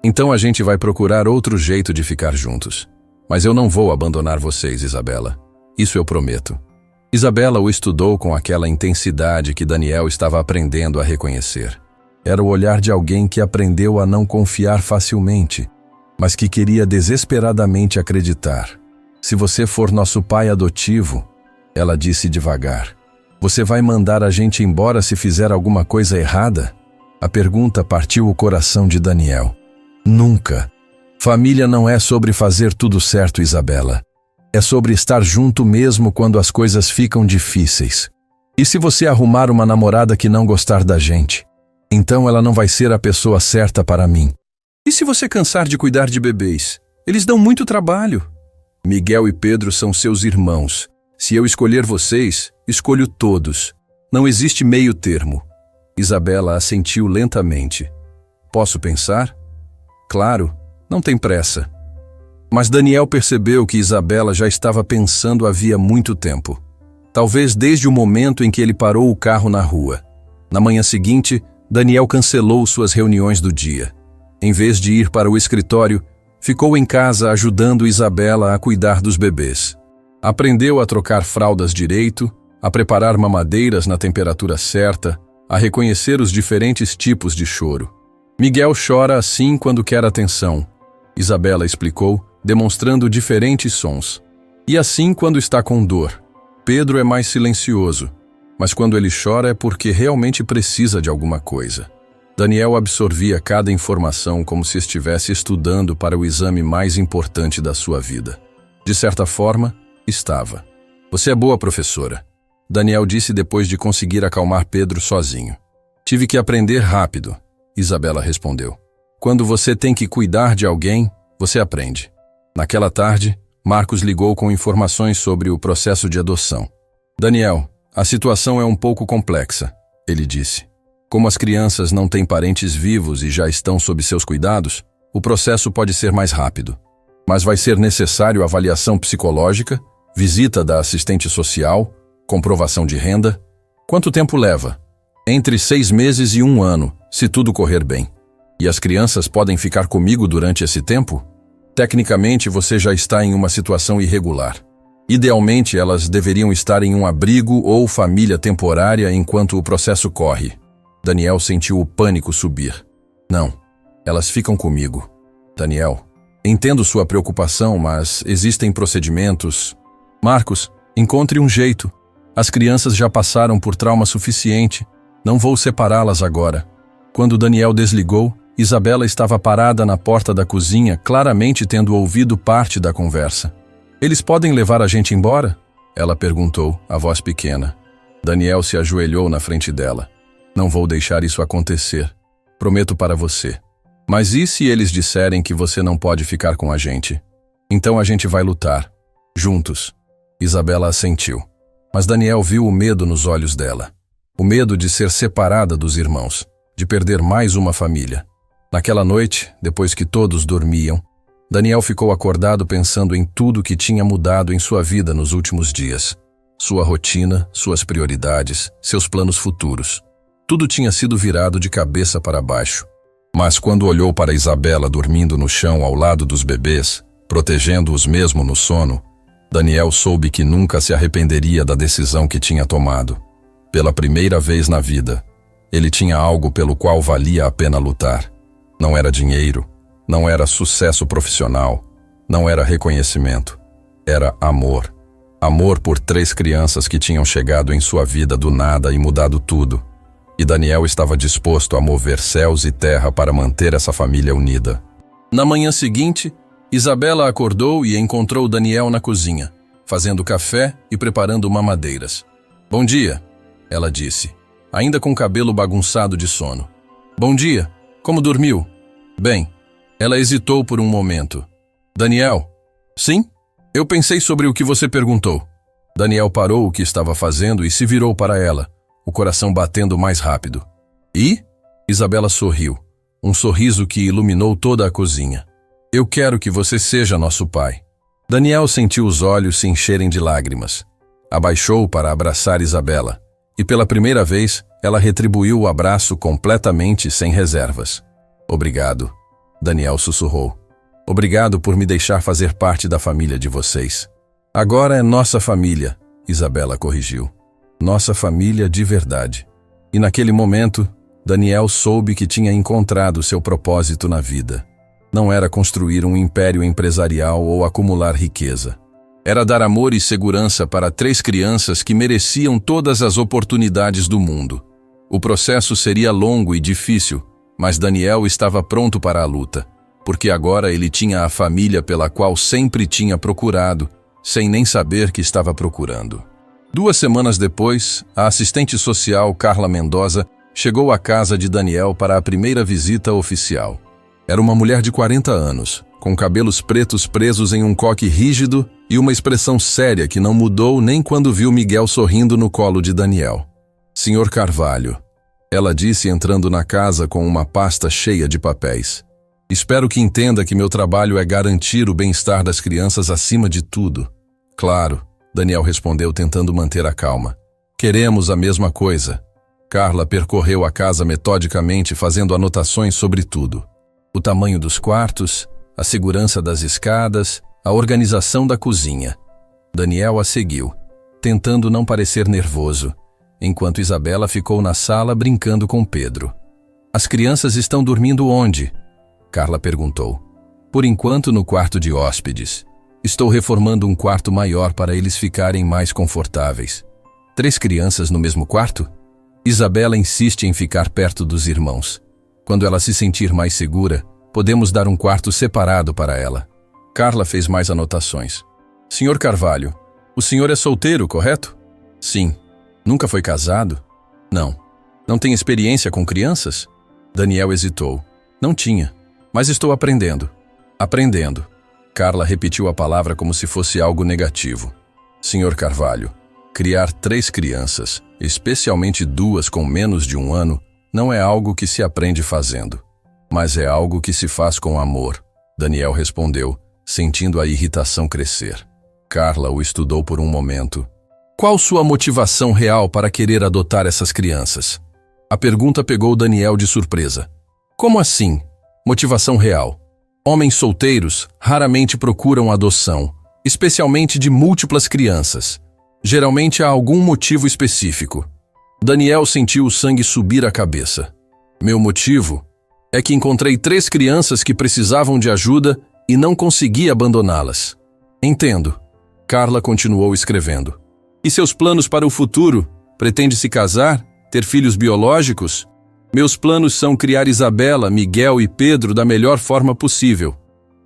Então a gente vai procurar outro jeito de ficar juntos. Mas eu não vou abandonar vocês, Isabela. Isso eu prometo. Isabela o estudou com aquela intensidade que Daniel estava aprendendo a reconhecer. Era o olhar de alguém que aprendeu a não confiar facilmente, mas que queria desesperadamente acreditar. Se você for nosso pai adotivo, ela disse devagar, você vai mandar a gente embora se fizer alguma coisa errada? A pergunta partiu o coração de Daniel. Nunca. Família não é sobre fazer tudo certo, Isabela. É sobre estar junto mesmo quando as coisas ficam difíceis. E se você arrumar uma namorada que não gostar da gente? Então ela não vai ser a pessoa certa para mim. E se você cansar de cuidar de bebês? Eles dão muito trabalho. Miguel e Pedro são seus irmãos. Se eu escolher vocês, escolho todos. Não existe meio termo. Isabela assentiu lentamente. Posso pensar? Claro, não tem pressa. Mas Daniel percebeu que Isabela já estava pensando havia muito tempo. Talvez desde o momento em que ele parou o carro na rua. Na manhã seguinte, Daniel cancelou suas reuniões do dia. Em vez de ir para o escritório, ficou em casa ajudando Isabela a cuidar dos bebês. Aprendeu a trocar fraldas direito, a preparar mamadeiras na temperatura certa, a reconhecer os diferentes tipos de choro. Miguel chora assim quando quer atenção, Isabela explicou, demonstrando diferentes sons. E assim quando está com dor. Pedro é mais silencioso, mas quando ele chora é porque realmente precisa de alguma coisa. Daniel absorvia cada informação como se estivesse estudando para o exame mais importante da sua vida. De certa forma, estava. Você é boa professora, Daniel disse depois de conseguir acalmar Pedro sozinho. Tive que aprender rápido, Isabela respondeu. Quando você tem que cuidar de alguém, você aprende. Naquela tarde, Marcos ligou com informações sobre o processo de adoção. Daniel, a situação é um pouco complexa, ele disse. Como as crianças não têm parentes vivos e já estão sob seus cuidados, o processo pode ser mais rápido. Mas vai ser necessário avaliação psicológica, visita da assistente social, comprovação de renda. Quanto tempo leva? Entre 6 meses e 1 ano, se tudo correr bem. E as crianças podem ficar comigo durante esse tempo? Tecnicamente, você já está em uma situação irregular. Idealmente, elas deveriam estar em um abrigo ou família temporária enquanto o processo corre. Daniel sentiu o pânico subir. Não, elas ficam comigo. Daniel, entendo sua preocupação, mas existem procedimentos. Marcos, encontre um jeito. As crianças já passaram por trauma suficiente. Não vou separá-las agora. Quando Daniel desligou, Isabela estava parada na porta da cozinha, claramente tendo ouvido parte da conversa. Eles podem levar a gente embora? Ela perguntou, a voz pequena. Daniel se ajoelhou na frente dela. Não vou deixar isso acontecer. Prometo para você. Mas e se eles disserem que você não pode ficar com a gente? Então a gente vai lutar. Juntos. Isabela assentiu. Mas Daniel viu o medo nos olhos dela. O medo de ser separada dos irmãos. De perder mais uma família. Naquela noite, depois que todos dormiam, Daniel ficou acordado pensando em tudo que tinha mudado em sua vida nos últimos dias. Sua rotina, suas prioridades, seus planos futuros. Tudo tinha sido virado de cabeça para baixo. Mas quando olhou para Isabela dormindo no chão ao lado dos bebês, protegendo-os mesmo no sono, Daniel soube que nunca se arrependeria da decisão que tinha tomado. Pela primeira vez na vida, ele tinha algo pelo qual valia a pena lutar. Não era dinheiro, não era sucesso profissional, não era reconhecimento. Era amor. Amor por 3 crianças que tinham chegado em sua vida do nada e mudado tudo. E Daniel estava disposto a mover céus e terra para manter essa família unida. Na manhã seguinte, Isabela acordou e encontrou Daniel na cozinha, fazendo café e preparando mamadeiras. Bom dia, ela disse, ainda com o cabelo bagunçado de sono. Bom dia, como dormiu? Bem, ela hesitou por um momento. Daniel? Sim? Eu pensei sobre o que você perguntou. Daniel parou o que estava fazendo e se virou para ela, o coração batendo mais rápido. E? Isabela sorriu, um sorriso que iluminou toda a cozinha. Eu quero que você seja nosso pai. Daniel sentiu os olhos se encherem de lágrimas. Abaixou para abraçar Isabela, e pela primeira vez, ela retribuiu o abraço completamente sem reservas. Obrigado, Daniel sussurrou. Obrigado por me deixar fazer parte da família de vocês. Agora é nossa família, Isabela corrigiu. Nossa família de verdade. E naquele momento, Daniel soube que tinha encontrado seu propósito na vida. Não era construir um império empresarial ou acumular riqueza. Era dar amor e segurança para 3 crianças que mereciam todas as oportunidades do mundo. O processo seria longo e difícil, mas Daniel estava pronto para a luta, porque agora ele tinha a família pela qual sempre tinha procurado, sem nem saber que estava procurando. 2 semanas depois, a assistente social Carla Mendoza chegou à casa de Daniel para a primeira visita oficial. Era uma mulher de 40 anos, com cabelos pretos presos em um coque rígido e uma expressão séria que não mudou nem quando viu Miguel sorrindo no colo de Daniel. Senhor Carvalho, ela disse entrando na casa com uma pasta cheia de papéis. Espero que entenda que meu trabalho é garantir o bem-estar das crianças acima de tudo. Claro, Daniel respondeu tentando manter a calma. Queremos a mesma coisa. Carla percorreu a casa metodicamente fazendo anotações sobre tudo. O tamanho dos quartos, a segurança das escadas, a organização da cozinha. Daniel a seguiu, tentando não parecer nervoso, enquanto Isabela ficou na sala brincando com Pedro. As crianças estão dormindo onde? Carla perguntou. Por enquanto no quarto de hóspedes. Estou reformando um quarto maior para eles ficarem mais confortáveis. 3 crianças no mesmo quarto? Isabela insiste em ficar perto dos irmãos. Quando ela se sentir mais segura, podemos dar um quarto separado para ela. Carla fez mais anotações. Senhor Carvalho, o senhor é solteiro, correto? Sim. Nunca foi casado? Não. Não tem experiência com crianças? Daniel hesitou. Não tinha, mas estou aprendendo. Aprendendo. Carla repetiu a palavra como se fosse algo negativo. Senhor Carvalho, criar 3 crianças, especialmente 2 com menos de 1 ano, não é algo que se aprende fazendo, mas é algo que se faz com amor, Daniel respondeu, sentindo a irritação crescer. Carla o estudou por um momento. Qual sua motivação real para querer adotar essas crianças? A pergunta pegou Daniel de surpresa. Como assim? Motivação real. Homens solteiros raramente procuram adoção, especialmente de múltiplas crianças. Geralmente há algum motivo específico. Daniel sentiu o sangue subir à cabeça. Meu motivo é que encontrei 3 crianças que precisavam de ajuda e não consegui abandoná-las. Entendo. Carla continuou escrevendo. E seus planos para o futuro? Pretende se casar? Ter filhos biológicos? Meus planos são criar Isabela, Miguel e Pedro da melhor forma possível.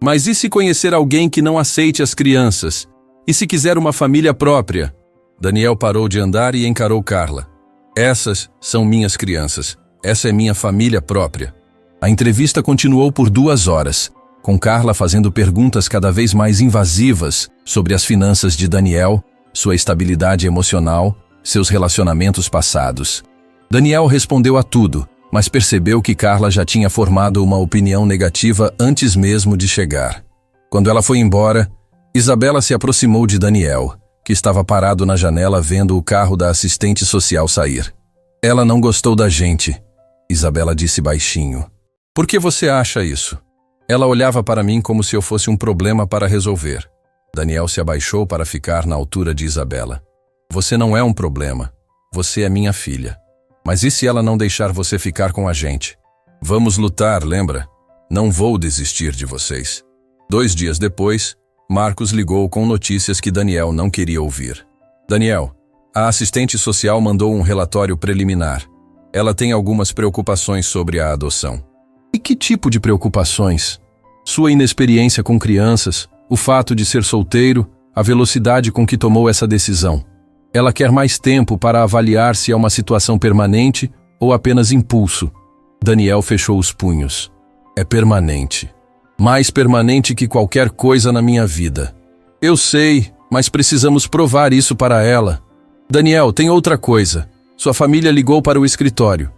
Mas e se conhecer alguém que não aceite as crianças? E se quiser uma família própria? Daniel parou de andar e encarou Carla. Essas são minhas crianças. Essa é minha família própria. A entrevista continuou por 2 horas, com Carla fazendo perguntas cada vez mais invasivas sobre as finanças de Daniel, sua estabilidade emocional, seus relacionamentos passados. Daniel respondeu a tudo, mas percebeu que Carla já tinha formado uma opinião negativa antes mesmo de chegar. Quando ela foi embora, Isabela se aproximou de Daniel, que estava parado na janela vendo o carro da assistente social sair. Ela não gostou da gente, Isabela disse baixinho. Por que você acha isso? Ela olhava para mim como se eu fosse um problema para resolver. Daniel se abaixou para ficar na altura de Isabela. Você não é um problema. Você é minha filha. Mas e se ela não deixar você ficar com a gente? Vamos lutar, lembra? Não vou desistir de vocês. 2 dias depois, Marcos ligou com notícias que Daniel não queria ouvir. Daniel, a assistente social mandou um relatório preliminar. Ela tem algumas preocupações sobre a adoção. E que tipo de preocupações? Sua inexperiência com crianças, o fato de ser solteiro, a velocidade com que tomou essa decisão. Ela quer mais tempo para avaliar se é uma situação permanente ou apenas impulso. Daniel fechou os punhos. É permanente. Mais permanente que qualquer coisa na minha vida. Eu sei, mas precisamos provar isso para ela. Daniel, tem outra coisa. Sua família ligou para o escritório.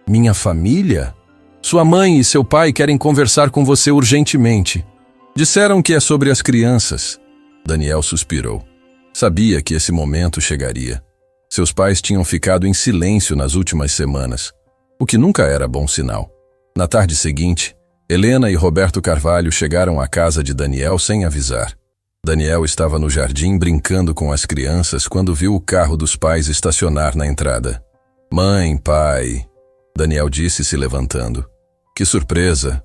Minha família? Sua mãe e seu pai querem conversar com você urgentemente. Disseram que é sobre as crianças. Daniel suspirou. Sabia que esse momento chegaria. Seus pais tinham ficado em silêncio nas últimas semanas, o que nunca era bom sinal. Na tarde seguinte, Helena e Roberto Carvalho chegaram à casa de Daniel sem avisar. Daniel estava no jardim brincando com as crianças quando viu o carro dos pais estacionar na entrada. "Mãe, pai", Daniel disse se levantando. "Que surpresa!"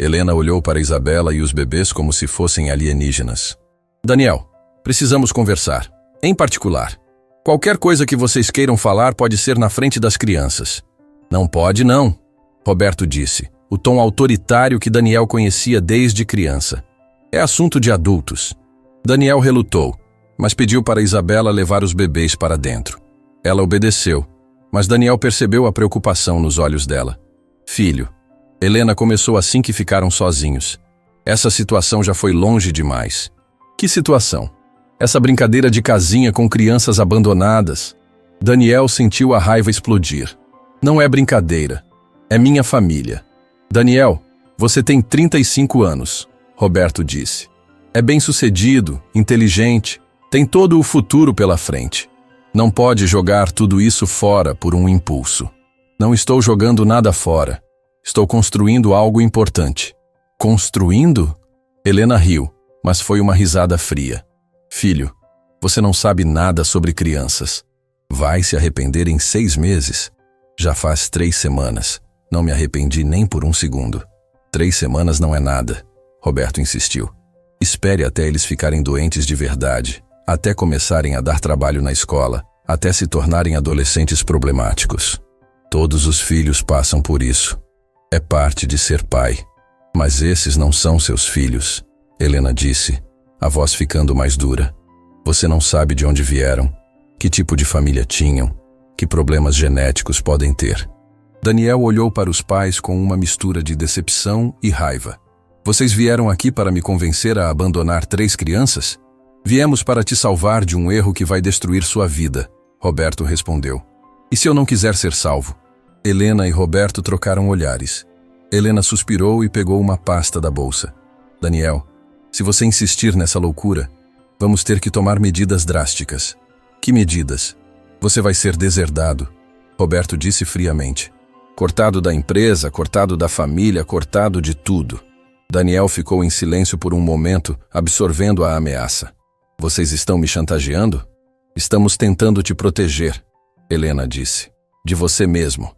Helena olhou para Isabela e os bebês como se fossem alienígenas. "Daniel, precisamos conversar. Em particular, qualquer coisa que vocês queiram falar pode ser na frente das crianças." "Não pode, não", Roberto disse, o tom autoritário que Daniel conhecia desde criança. "É assunto de adultos." Daniel relutou, mas pediu para Isabela levar os bebês para dentro. Ela obedeceu, mas Daniel percebeu a preocupação nos olhos dela. "Filho", Helena começou assim que ficaram sozinhos. "Essa situação já foi longe demais." "Que situação?" "Essa brincadeira de casinha com crianças abandonadas." Daniel sentiu a raiva explodir. "Não é brincadeira. É minha família." "Daniel, você tem 35 anos, Roberto disse. "É bem-sucedido, inteligente, tem todo o futuro pela frente. Não pode jogar tudo isso fora por um impulso." "Não estou jogando nada fora. Estou construindo algo importante." "Construindo?" Helena riu, mas foi uma risada fria. "Filho, você não sabe nada sobre crianças. Vai se arrepender em 6 meses. Já faz 3 semanas. Não me arrependi nem por um segundo." "3 semanas não é nada", Roberto insistiu. "Espere até eles ficarem doentes de verdade, até começarem a dar trabalho na escola, até se tornarem adolescentes problemáticos. Todos os filhos passam por isso. É parte de ser pai. Mas esses não são seus filhos", Helena disse, a voz ficando mais dura. "Você não sabe de onde vieram, que tipo de família tinham, que problemas genéticos podem ter." Daniel olhou para os pais com uma mistura de decepção e raiva. "Vocês vieram aqui para me convencer a abandonar 3 crianças? Viemos para te salvar de um erro que vai destruir sua vida", Roberto respondeu. "E se eu não quiser ser salvo?" Helena e Roberto trocaram olhares. Helena suspirou e pegou uma pasta da bolsa. "Daniel, se você insistir nessa loucura, vamos ter que tomar medidas drásticas." "Que medidas?" "Você vai ser deserdado", Roberto disse friamente. "Cortado da empresa, cortado da família, cortado de tudo." Daniel ficou em silêncio por um momento, absorvendo a ameaça. "Vocês estão me chantageando?" "Estamos tentando te proteger", Helena disse. "De você mesmo.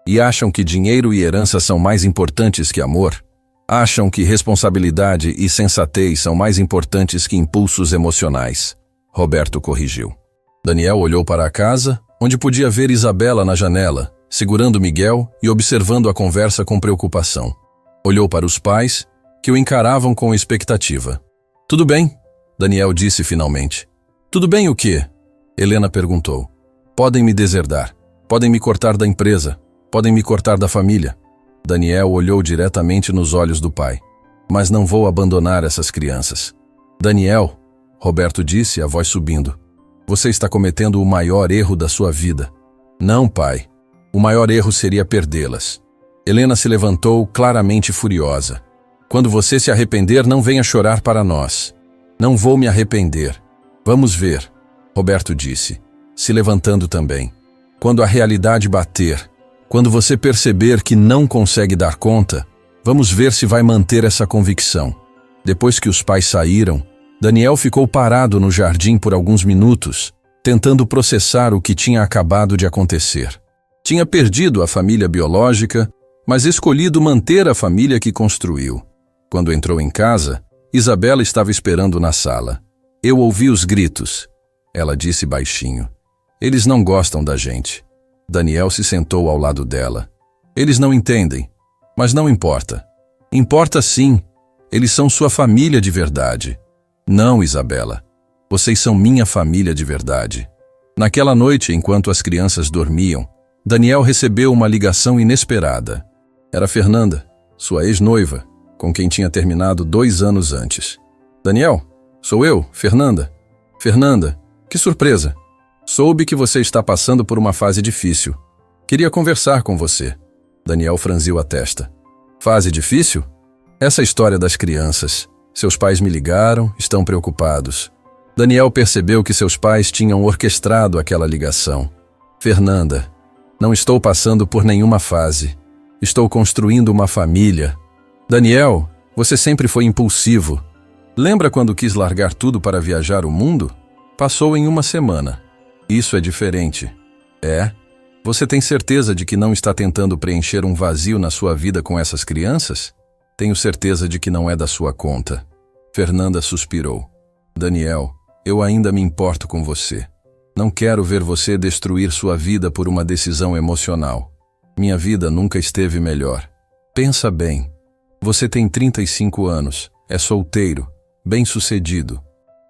E acham que dinheiro e herança são mais importantes que amor? Acham que responsabilidade e sensatez são mais importantes que impulsos emocionais", Roberto corrigiu. Daniel olhou para a casa, onde podia ver Isabela na janela, segurando Miguel e observando a conversa com preocupação. Olhou para os pais, que o encaravam com expectativa. "Tudo bem", Daniel disse finalmente. "Tudo bem o quê?" Helena perguntou. "Podem me deserdar, podem me cortar da empresa, podem me cortar da família." Daniel olhou diretamente nos olhos do pai. "Mas não vou abandonar essas crianças." "Daniel", Roberto disse, a voz subindo, "você está cometendo o maior erro da sua vida." "Não, pai. O maior erro seria perdê-las." Helena se levantou, claramente furiosa. "Quando você se arrepender, não venha chorar para nós." "Não vou me arrepender. Vamos ver", Roberto disse, se levantando também. "Quando a realidade bater, quando você perceber que não consegue dar conta, vamos ver se vai manter essa convicção." Depois que os pais saíram, Daniel ficou parado no jardim por alguns minutos, tentando processar o que tinha acabado de acontecer. Tinha perdido a família biológica, mas escolhido manter a família que construiu. Quando entrou em casa, Isabela estava esperando na sala. "Eu ouvi os gritos", ela disse baixinho. "Eles não gostam da gente." Daniel se sentou ao lado dela. "Eles não entendem, mas não importa." "Importa sim, eles são sua família de verdade." "Não, Isabela, vocês são minha família de verdade." Naquela noite, enquanto as crianças dormiam, Daniel recebeu uma ligação inesperada. Era Fernanda, sua ex-noiva, com quem tinha terminado 2 anos antes. "Daniel, sou eu, Fernanda." "Fernanda, que surpresa. Soube que você está passando por uma fase difícil. Queria conversar com você." Daniel franziu a testa. "Fase difícil? Essa história das crianças. Seus pais me ligaram, estão preocupados." Daniel percebeu que seus pais tinham orquestrado aquela ligação. Fernanda, não estou passando por nenhuma fase. Estou construindo uma família. Daniel, você sempre foi impulsivo. Lembra quando quis largar tudo para viajar o mundo? Passou em uma semana. Isso é diferente. É? Você tem certeza de que não está tentando preencher um vazio na sua vida com essas crianças? Tenho certeza de que não é da sua conta. Fernanda suspirou. Daniel, eu ainda me importo com você. Não quero ver você destruir sua vida por uma decisão emocional. Minha vida nunca esteve melhor. Pensa bem. Você tem 35 anos, é solteiro, bem-sucedido.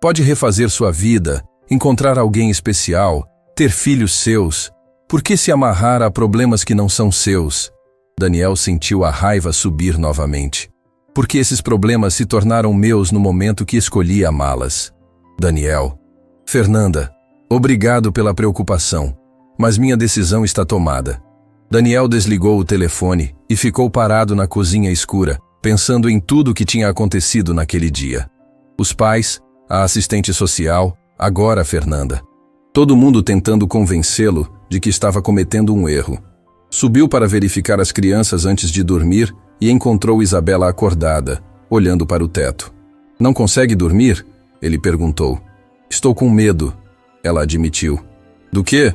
Pode refazer sua vida, encontrar alguém especial, ter filhos seus. Por que se amarrar a problemas que não são seus? Daniel sentiu a raiva subir novamente. Porque esses problemas se tornaram meus no momento que escolhi amá-las. Daniel. Fernanda, obrigado pela preocupação, mas minha decisão está tomada. Daniel desligou o telefone e ficou parado na cozinha escura, pensando em tudo o que tinha acontecido naquele dia. Os pais, a assistente social, agora a Fernanda. Todo mundo tentando convencê-lo de que estava cometendo um erro. Subiu para verificar as crianças antes de dormir e encontrou Isabela acordada, olhando para o teto. Não consegue dormir? Ele perguntou. Estou com medo, ela admitiu. Do quê?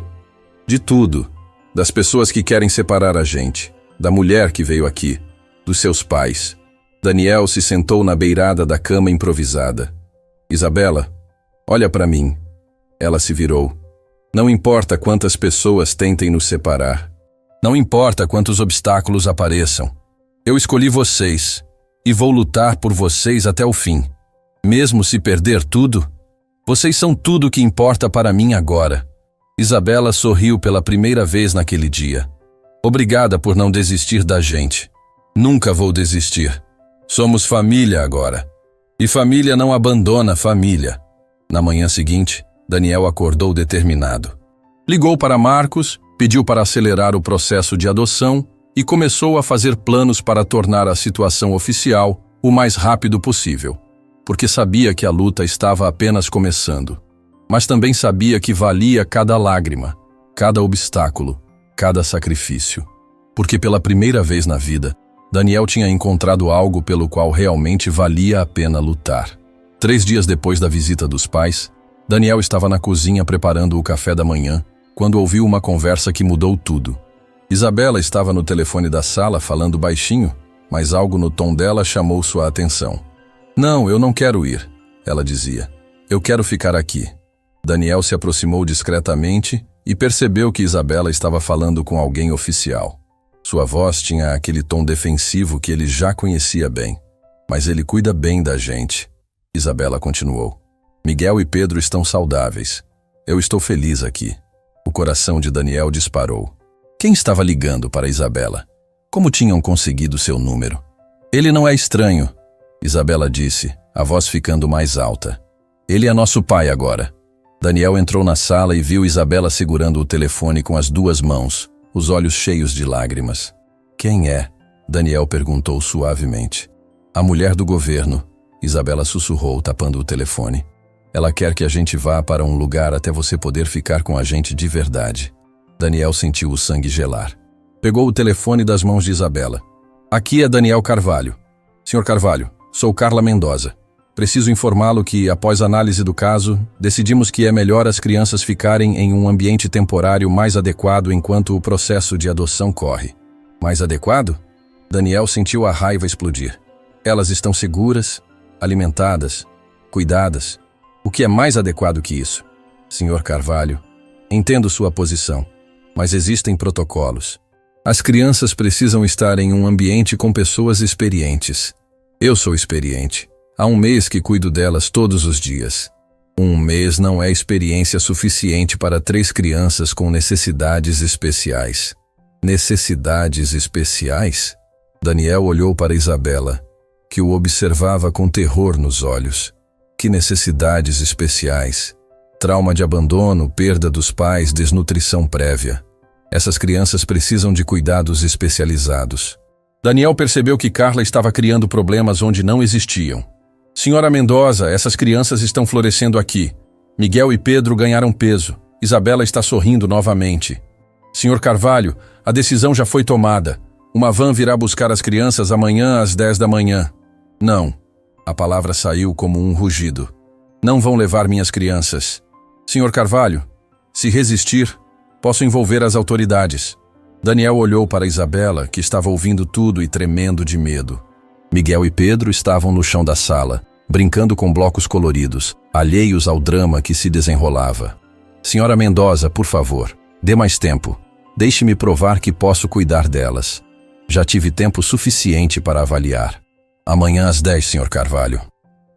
De tudo. Das pessoas que querem separar a gente, da mulher que veio aqui, dos seus pais. Daniel se sentou na beirada da cama improvisada. Isabela, olha para mim. Ela se virou. Não importa quantas pessoas tentem nos separar. Não importa quantos obstáculos apareçam. Eu escolhi vocês e vou lutar por vocês até o fim. Mesmo se perder tudo, vocês são tudo o que importa para mim agora. Isabela sorriu pela primeira vez naquele dia. Obrigada por não desistir da gente. Nunca vou desistir. Somos família agora. E família não abandona família. Na manhã seguinte, Daniel acordou determinado. Ligou para Marcos, pediu para acelerar o processo de adoção e começou a fazer planos para tornar a situação oficial o mais rápido possível, porque sabia que a luta estava apenas começando. Mas também sabia que valia cada lágrima, cada obstáculo, cada sacrifício. Porque pela primeira vez na vida, Daniel tinha encontrado algo pelo qual realmente valia a pena lutar. 3 dias depois da visita dos pais, Daniel estava na cozinha preparando o café da manhã, quando ouviu uma conversa que mudou tudo. Isabela estava no telefone da sala falando baixinho, mas algo no tom dela chamou sua atenção. Não, eu não quero ir, ela dizia. Eu quero ficar aqui. Daniel se aproximou discretamente e percebeu que Isabela estava falando com alguém oficial. Sua voz tinha aquele tom defensivo que ele já conhecia bem. Mas ele cuida bem da gente. Isabela continuou. Miguel e Pedro estão saudáveis. Eu estou feliz aqui. O coração de Daniel disparou. Quem estava ligando para Isabela? Como tinham conseguido seu número? Ele não é estranho, Isabela disse, a voz ficando mais alta. Ele é nosso pai agora. Daniel entrou na sala e viu Isabela segurando o telefone com as 2 mãos, os olhos cheios de lágrimas. Quem é? Daniel perguntou suavemente. A mulher do governo, Isabela sussurrou, tapando o telefone. Ela quer que a gente vá para um lugar até você poder ficar com a gente de verdade. Daniel sentiu o sangue gelar. Pegou o telefone das mãos de Isabela. Aqui é Daniel Carvalho. Senhor Carvalho, sou Carla Mendoza. Preciso informá-lo que, após análise do caso, decidimos que é melhor as crianças ficarem em um ambiente temporário mais adequado enquanto o processo de adoção corre. Mais adequado? Daniel sentiu a raiva explodir. Elas estão seguras, alimentadas, cuidadas. O que é mais adequado que isso? Senhor Carvalho, entendo sua posição, mas existem protocolos. As crianças precisam estar em um ambiente com pessoas experientes. Eu sou experiente. Há 1 mês que cuido delas todos os dias. 1 mês não é experiência suficiente para 3 crianças com necessidades especiais. Necessidades especiais? Daniel olhou para Isabela, que o observava com terror nos olhos. Que necessidades especiais? Trauma de abandono, perda dos pais, desnutrição prévia. Essas crianças precisam de cuidados especializados. Daniel percebeu que Carla estava criando problemas onde não existiam. Senhora Mendoza, essas crianças estão florescendo aqui. Miguel e Pedro ganharam peso. Isabela está sorrindo novamente. Senhor Carvalho, a decisão já foi tomada. Uma van virá buscar as crianças amanhã às 10 da manhã. Não. A palavra saiu como um rugido. Não vão levar minhas crianças. Senhor Carvalho, se resistir, posso envolver as autoridades. Daniel olhou para Isabela, que estava ouvindo tudo e tremendo de medo. Miguel e Pedro estavam no chão da sala, brincando com blocos coloridos, alheios ao drama que se desenrolava. Senhora Mendoza, por favor, dê mais tempo. Deixe-me provar que posso cuidar delas. Já tive tempo suficiente para avaliar. Amanhã às 10, Sr. Carvalho.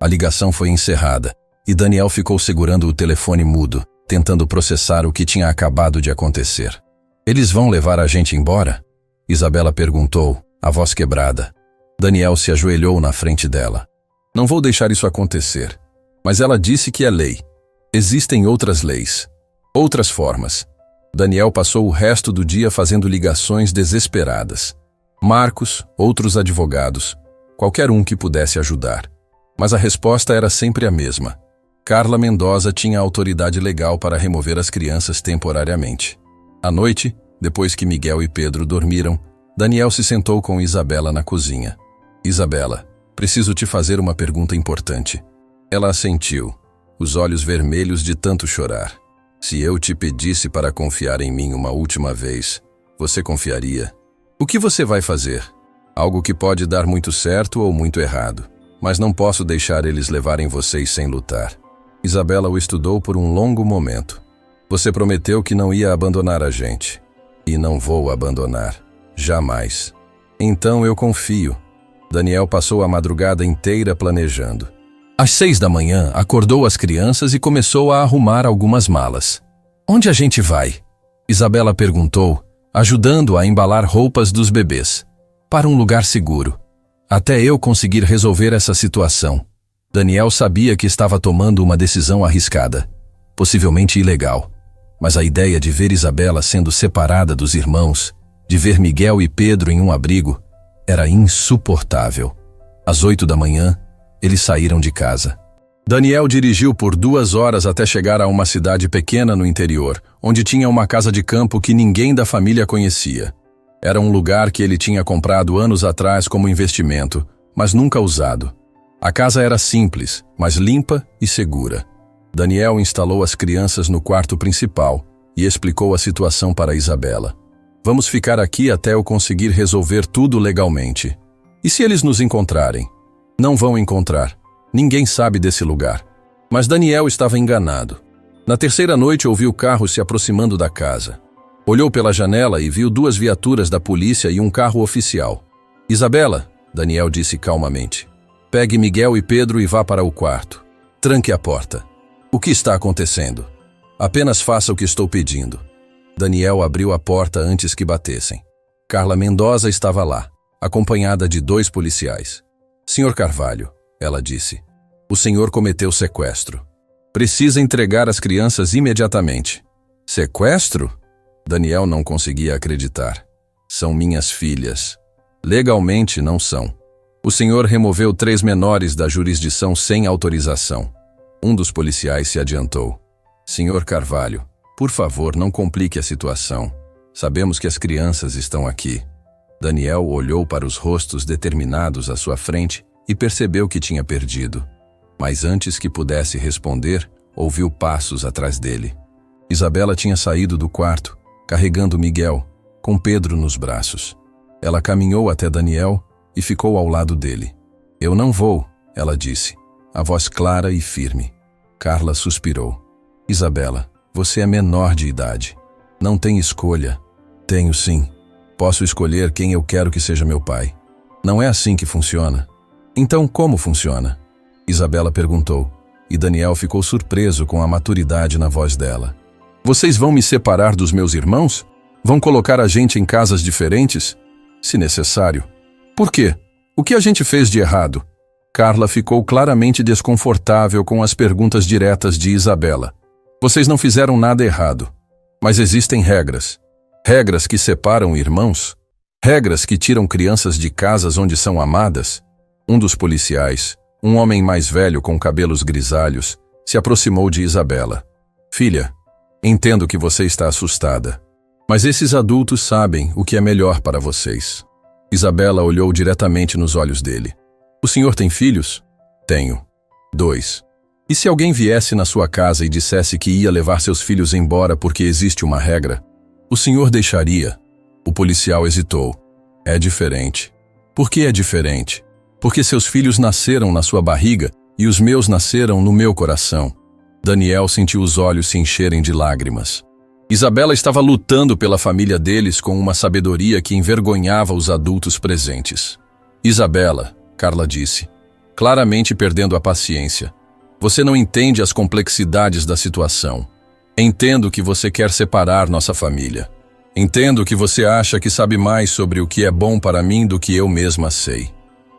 A ligação foi encerrada e Daniel ficou segurando o telefone mudo, tentando processar o que tinha acabado de acontecer. Eles vão levar a gente embora? Isabela perguntou, a voz quebrada. Daniel se ajoelhou na frente dela. Não vou deixar isso acontecer. Mas ela disse que é lei. Existem outras leis. Outras formas. Daniel passou o resto do dia fazendo ligações desesperadas. Marcos, outros advogados, qualquer um que pudesse ajudar. Mas a resposta era sempre a mesma. Carla Mendoza tinha autoridade legal para remover as crianças temporariamente. À noite, depois que Miguel e Pedro dormiram, Daniel se sentou com Isabela na cozinha. Isabela, preciso te fazer uma pergunta importante. Ela assentiu, os olhos vermelhos de tanto chorar. Se eu te pedisse para confiar em mim uma última vez, você confiaria? O que você vai fazer? Algo que pode dar muito certo ou muito errado, mas não posso deixar eles levarem vocês sem lutar. Isabela o estudou por um longo momento. Você prometeu que não ia abandonar a gente. E não vou abandonar. Jamais. Então eu confio. Daniel passou a madrugada inteira planejando. Às 6 da manhã, acordou as crianças e começou a arrumar algumas malas. Onde a gente vai? Isabela perguntou, ajudando a embalar roupas dos bebês. Para um lugar seguro. Até eu conseguir resolver essa situação. Daniel sabia que estava tomando uma decisão arriscada, possivelmente ilegal. Mas a ideia de ver Isabela sendo separada dos irmãos, de ver Miguel e Pedro em um abrigo, era insuportável. Às 8 da manhã, eles saíram de casa. Daniel dirigiu por 2 horas até chegar a uma cidade pequena no interior, onde tinha uma casa de campo que ninguém da família conhecia. Era um lugar que ele tinha comprado anos atrás como investimento, mas nunca usado. A casa era simples, mas limpa e segura. Daniel instalou as crianças no quarto principal e explicou a situação para Isabela. Vamos ficar aqui até eu conseguir resolver tudo legalmente. E se eles nos encontrarem? Não vão encontrar. Ninguém sabe desse lugar. Mas Daniel estava enganado. Na terceira noite ouviu o carro se aproximando da casa. Olhou pela janela e viu 2 viaturas da polícia e um carro oficial. Isabela, Daniel disse calmamente, pegue Miguel e Pedro e vá para o quarto. Tranque a porta. O que está acontecendo? Apenas faça o que estou pedindo. Daniel abriu a porta antes que batessem. Carla Mendoza estava lá, acompanhada de 2 policiais. Senhor Carvalho, ela disse, o senhor cometeu sequestro. Precisa entregar as crianças imediatamente. Sequestro? Daniel não conseguia acreditar. São minhas filhas. Legalmente não são. O senhor removeu 3 menores da jurisdição sem autorização. Um dos policiais se adiantou. Senhor Carvalho, por favor, não complique a situação. Sabemos que as crianças estão aqui. Daniel olhou para os rostos determinados à sua frente e percebeu que tinha perdido. Mas antes que pudesse responder, ouviu passos atrás dele. Isabela tinha saído do quarto, carregando Miguel, com Pedro nos braços. Ela caminhou até Daniel e ficou ao lado dele. Eu não vou, ela disse, a voz clara e firme. Carla suspirou. Isabela, você é menor de idade. Não tem escolha. Tenho sim. Posso escolher quem eu quero que seja meu pai. Não é assim que funciona. Então como funciona? Isabela perguntou, e Daniel ficou surpreso com a maturidade na voz dela. Vocês vão me separar dos meus irmãos? Vão colocar a gente em casas diferentes? Se necessário. Por quê? O que a gente fez de errado? Carla ficou claramente desconfortável com as perguntas diretas de Isabela. Vocês não fizeram nada errado. Mas existem regras. Regras que separam irmãos? Regras que tiram crianças de casas onde são amadas? Um dos policiais, um homem mais velho com cabelos grisalhos, se aproximou de Isabela. Filha, entendo que você está assustada. Mas esses adultos sabem o que é melhor para vocês. Isabela olhou diretamente nos olhos dele. O senhor tem filhos? Tenho. 2. E se alguém viesse na sua casa e dissesse que ia levar seus filhos embora porque existe uma regra, o senhor deixaria? O policial hesitou. É diferente. Por que é diferente? Porque seus filhos nasceram na sua barriga e os meus nasceram no meu coração. Daniel sentiu os olhos se encherem de lágrimas. Isabela estava lutando pela família deles com uma sabedoria que envergonhava os adultos presentes. Isabela, Carla disse, claramente perdendo a paciência. Você não entende as complexidades da situação. Entendo que você quer separar nossa família. Entendo que você acha que sabe mais sobre o que é bom para mim do que eu mesma sei.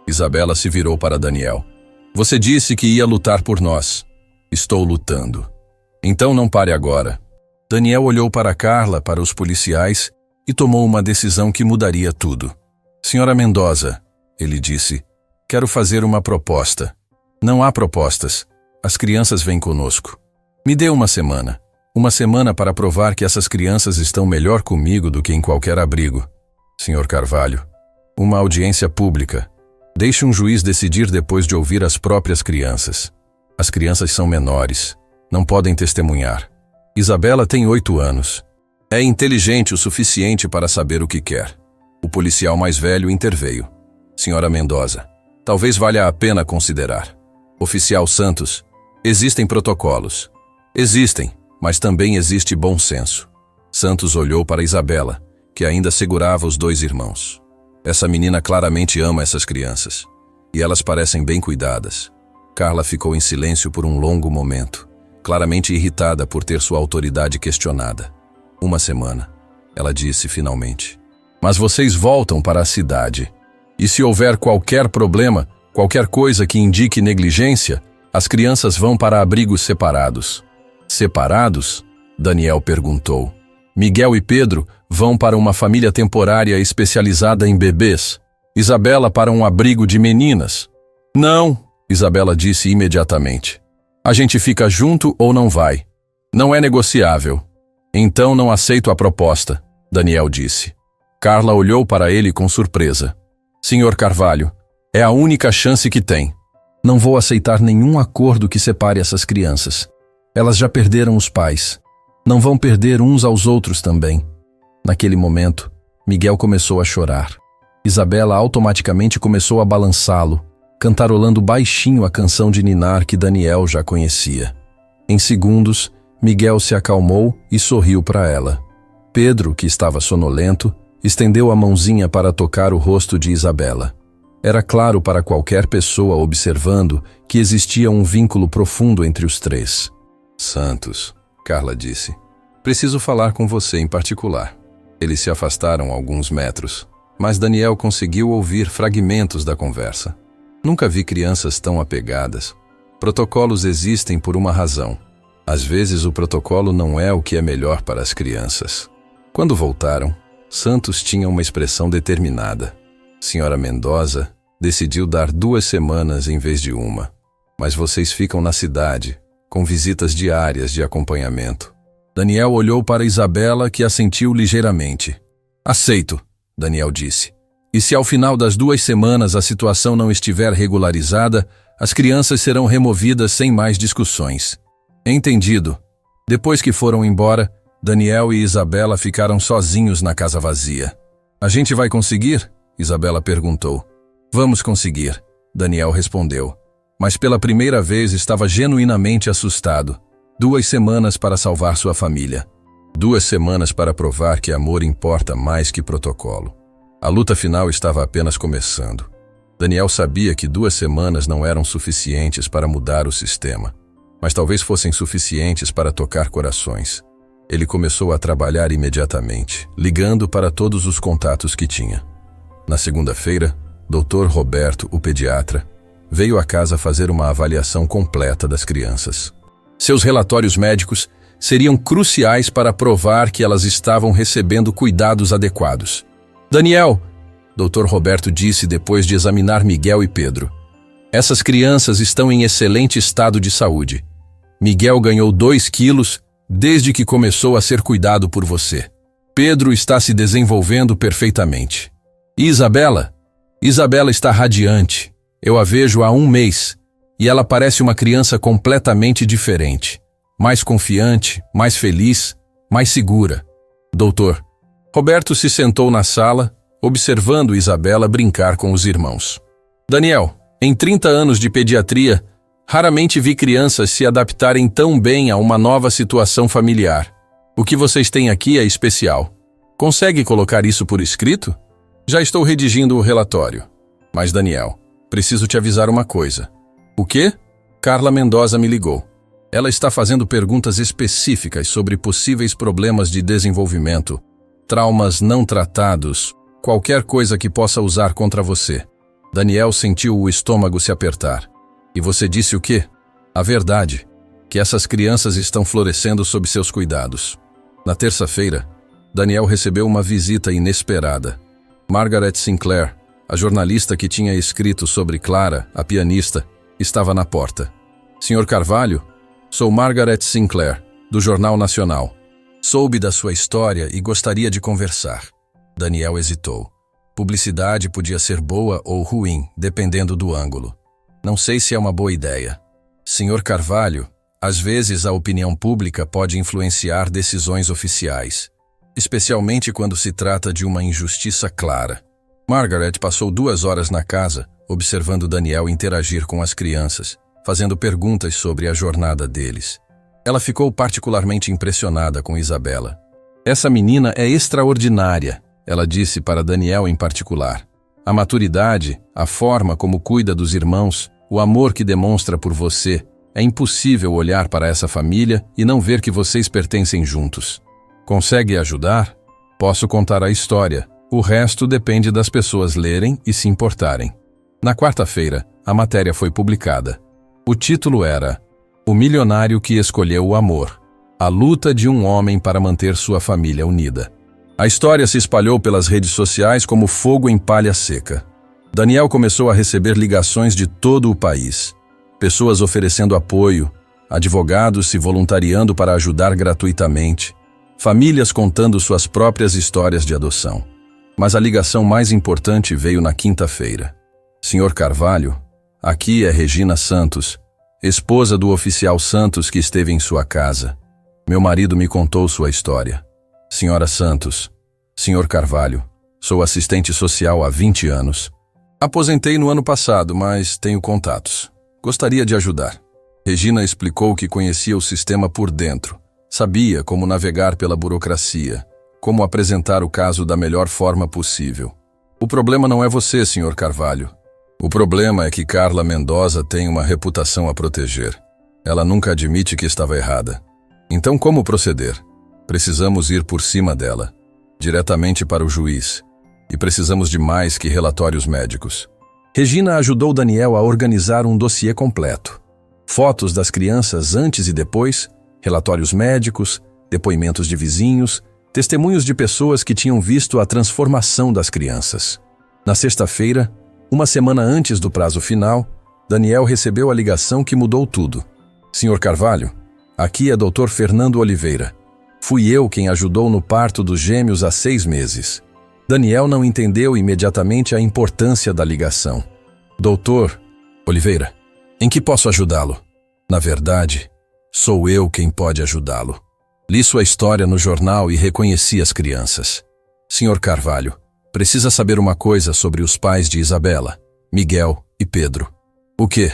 Isabela se virou para Daniel. Você disse que ia lutar por nós. Estou lutando. Então não pare agora. Daniel olhou para Carla, para os policiais, e tomou uma decisão que mudaria tudo. Senhora Mendoza, ele disse, quero fazer uma proposta. Não há propostas. As crianças vêm conosco. Me dê uma semana. Uma semana para provar que essas crianças estão melhor comigo do que em qualquer abrigo. Senhor Carvalho, uma audiência pública. Deixe um juiz decidir depois de ouvir as próprias crianças. As crianças são menores. Não podem testemunhar. Isabela tem 8 anos. É inteligente o suficiente para saber o que quer. O policial mais velho interveio. Senhora Mendoza, talvez valha a pena considerar. Oficial Santos, existem protocolos. Existem, mas também existe bom senso. Santos olhou para Isabela, que ainda segurava os 2 irmãos. Essa menina claramente ama essas crianças. E elas parecem bem cuidadas. Carla ficou em silêncio por um longo momento, claramente irritada por ter sua autoridade questionada. Uma semana, ela disse finalmente. Mas vocês voltam para a cidade. E se houver qualquer problema, qualquer coisa que indique negligência, as crianças vão para abrigos separados. Separados? Daniel perguntou. Miguel e Pedro vão para uma família temporária especializada em bebês. Isabela para um abrigo de meninas. Não, Isabela disse imediatamente. A gente fica junto ou não vai. Não é negociável. Então não aceito a proposta, Daniel disse. Carla olhou para ele com surpresa. Senhor Carvalho, é a única chance que tem. Não vou aceitar nenhum acordo que separe essas crianças. Elas já perderam os pais. Não vão perder uns aos outros também. Naquele momento, Miguel começou a chorar. Isabela automaticamente começou a balançá-lo, cantarolando baixinho a canção de ninar que Daniel já conhecia. Em segundos, Miguel se acalmou e sorriu para ela. Pedro, que estava sonolento, estendeu a mãozinha para tocar o rosto de Isabela. Era claro para qualquer pessoa observando que existia um vínculo profundo entre os 3. Santos, Carla disse. Preciso falar com você em particular. Eles se afastaram alguns metros, mas Daniel conseguiu ouvir fragmentos da conversa. Nunca vi crianças tão apegadas. Protocolos existem por uma razão. Às vezes o protocolo não é o que é melhor para as crianças. Quando voltaram, Santos tinha uma expressão determinada. Senhora Mendoza decidiu dar 2 semanas em vez de uma. Mas vocês ficam na cidade, com visitas diárias de acompanhamento. Daniel olhou para Isabela, que assentiu ligeiramente. Aceito, Daniel disse. E se ao final das 2 semanas a situação não estiver regularizada, as crianças serão removidas sem mais discussões. Entendido. Depois que foram embora, Daniel e Isabela ficaram sozinhos na casa vazia. A gente vai conseguir? Isabela perguntou. Vamos conseguir, Daniel respondeu. Mas pela primeira vez estava genuinamente assustado. 2 semanas para salvar sua família. 2 semanas para provar que amor importa mais que protocolo. A luta final estava apenas começando. Daniel sabia que 2 semanas não eram suficientes para mudar o sistema, mas talvez fossem suficientes para tocar corações. Ele começou a trabalhar imediatamente, ligando para todos os contatos que tinha. Na segunda-feira, Dr. Roberto, o pediatra, veio à casa fazer uma avaliação completa das crianças. Seus relatórios médicos seriam cruciais para provar que elas estavam recebendo cuidados adequados. Daniel, Dr. Roberto disse depois de examinar Miguel e Pedro. Essas crianças estão em excelente estado de saúde. Miguel ganhou 2 quilos desde que começou a ser cuidado por você. Pedro está se desenvolvendo perfeitamente. E Isabela? Isabela está radiante. Eu a vejo há um mês e ela parece uma criança completamente diferente. Mais confiante, mais feliz, mais segura. Doutor, Roberto se sentou na sala, observando Isabela brincar com os irmãos. Daniel, em 30 anos de pediatria, raramente vi crianças se adaptarem tão bem a uma nova situação familiar. O que vocês têm aqui é especial. Consegue colocar isso por escrito? Já estou redigindo o relatório. Mas, Daniel, preciso te avisar uma coisa. O quê? Carla Mendoza me ligou. Ela está fazendo perguntas específicas sobre possíveis problemas de desenvolvimento, traumas não tratados, qualquer coisa que possa usar contra você. Daniel sentiu o estômago se apertar. E você disse o quê? A verdade, que essas crianças estão florescendo sob seus cuidados. Na terça-feira, Daniel recebeu uma visita inesperada. Margaret Sinclair, a jornalista que tinha escrito sobre Clara, a pianista, estava na porta. Sr. Carvalho, sou Margaret Sinclair, do Jornal Nacional. Soube da sua história e gostaria de conversar. Daniel hesitou. Publicidade podia ser boa ou ruim, dependendo do ângulo. Não sei se é uma boa ideia. Sr. Carvalho, às vezes a opinião pública pode influenciar decisões oficiais, especialmente quando se trata de uma injustiça clara. Margaret passou 2 horas na casa, observando Daniel interagir com as crianças, fazendo perguntas sobre a jornada deles. Ela ficou particularmente impressionada com Isabela. Essa menina é extraordinária, ela disse para Daniel em particular. A maturidade, a forma como cuida dos irmãos, o amor que demonstra por você, é impossível olhar para essa família e não ver que vocês pertencem juntos. Consegue ajudar? Posso contar a história. O resto depende das pessoas lerem e se importarem. Na quarta-feira, a matéria foi publicada. O título era O Milionário que Escolheu o Amor. A luta de um homem para manter sua família unida. A história se espalhou pelas redes sociais como fogo em palha seca. Daniel começou a receber ligações de todo o país. Pessoas oferecendo apoio, advogados se voluntariando para ajudar gratuitamente, famílias contando suas próprias histórias de adoção. Mas a ligação mais importante veio na quinta-feira. Sr. Carvalho, aqui é Regina Santos, esposa do oficial Santos que esteve em sua casa. Meu marido me contou sua história. Senhora Santos, Sr. Carvalho, sou assistente social há 20 anos. Aposentei no ano passado, mas tenho contatos. Gostaria de ajudar. Regina explicou que conhecia o sistema por dentro. Sabia como navegar pela burocracia, como apresentar o caso da melhor forma possível. O problema não é você, Sr. Carvalho. O problema é que Carla Mendoza tem uma reputação a proteger. Ela nunca admite que estava errada. Então, como proceder? Precisamos ir por cima dela, diretamente para o juiz. E precisamos de mais que relatórios médicos. Regina ajudou Daniel a organizar um dossiê completo. Fotos das crianças antes e depois, relatórios médicos, depoimentos de vizinhos, testemunhos de pessoas que tinham visto a transformação das crianças. Na sexta-feira, uma semana antes do prazo final, Daniel recebeu a ligação que mudou tudo. Sr. Carvalho, aqui é Dr. Fernando Oliveira. Fui eu quem ajudou no parto dos gêmeos há 6 meses. Daniel não entendeu imediatamente a importância da ligação. Doutor Oliveira, em que posso ajudá-lo? Na verdade, sou eu quem pode ajudá-lo. Li sua história no jornal e reconheci as crianças. Sr. Carvalho, precisa saber uma coisa sobre os pais de Isabela, Miguel e Pedro. O quê?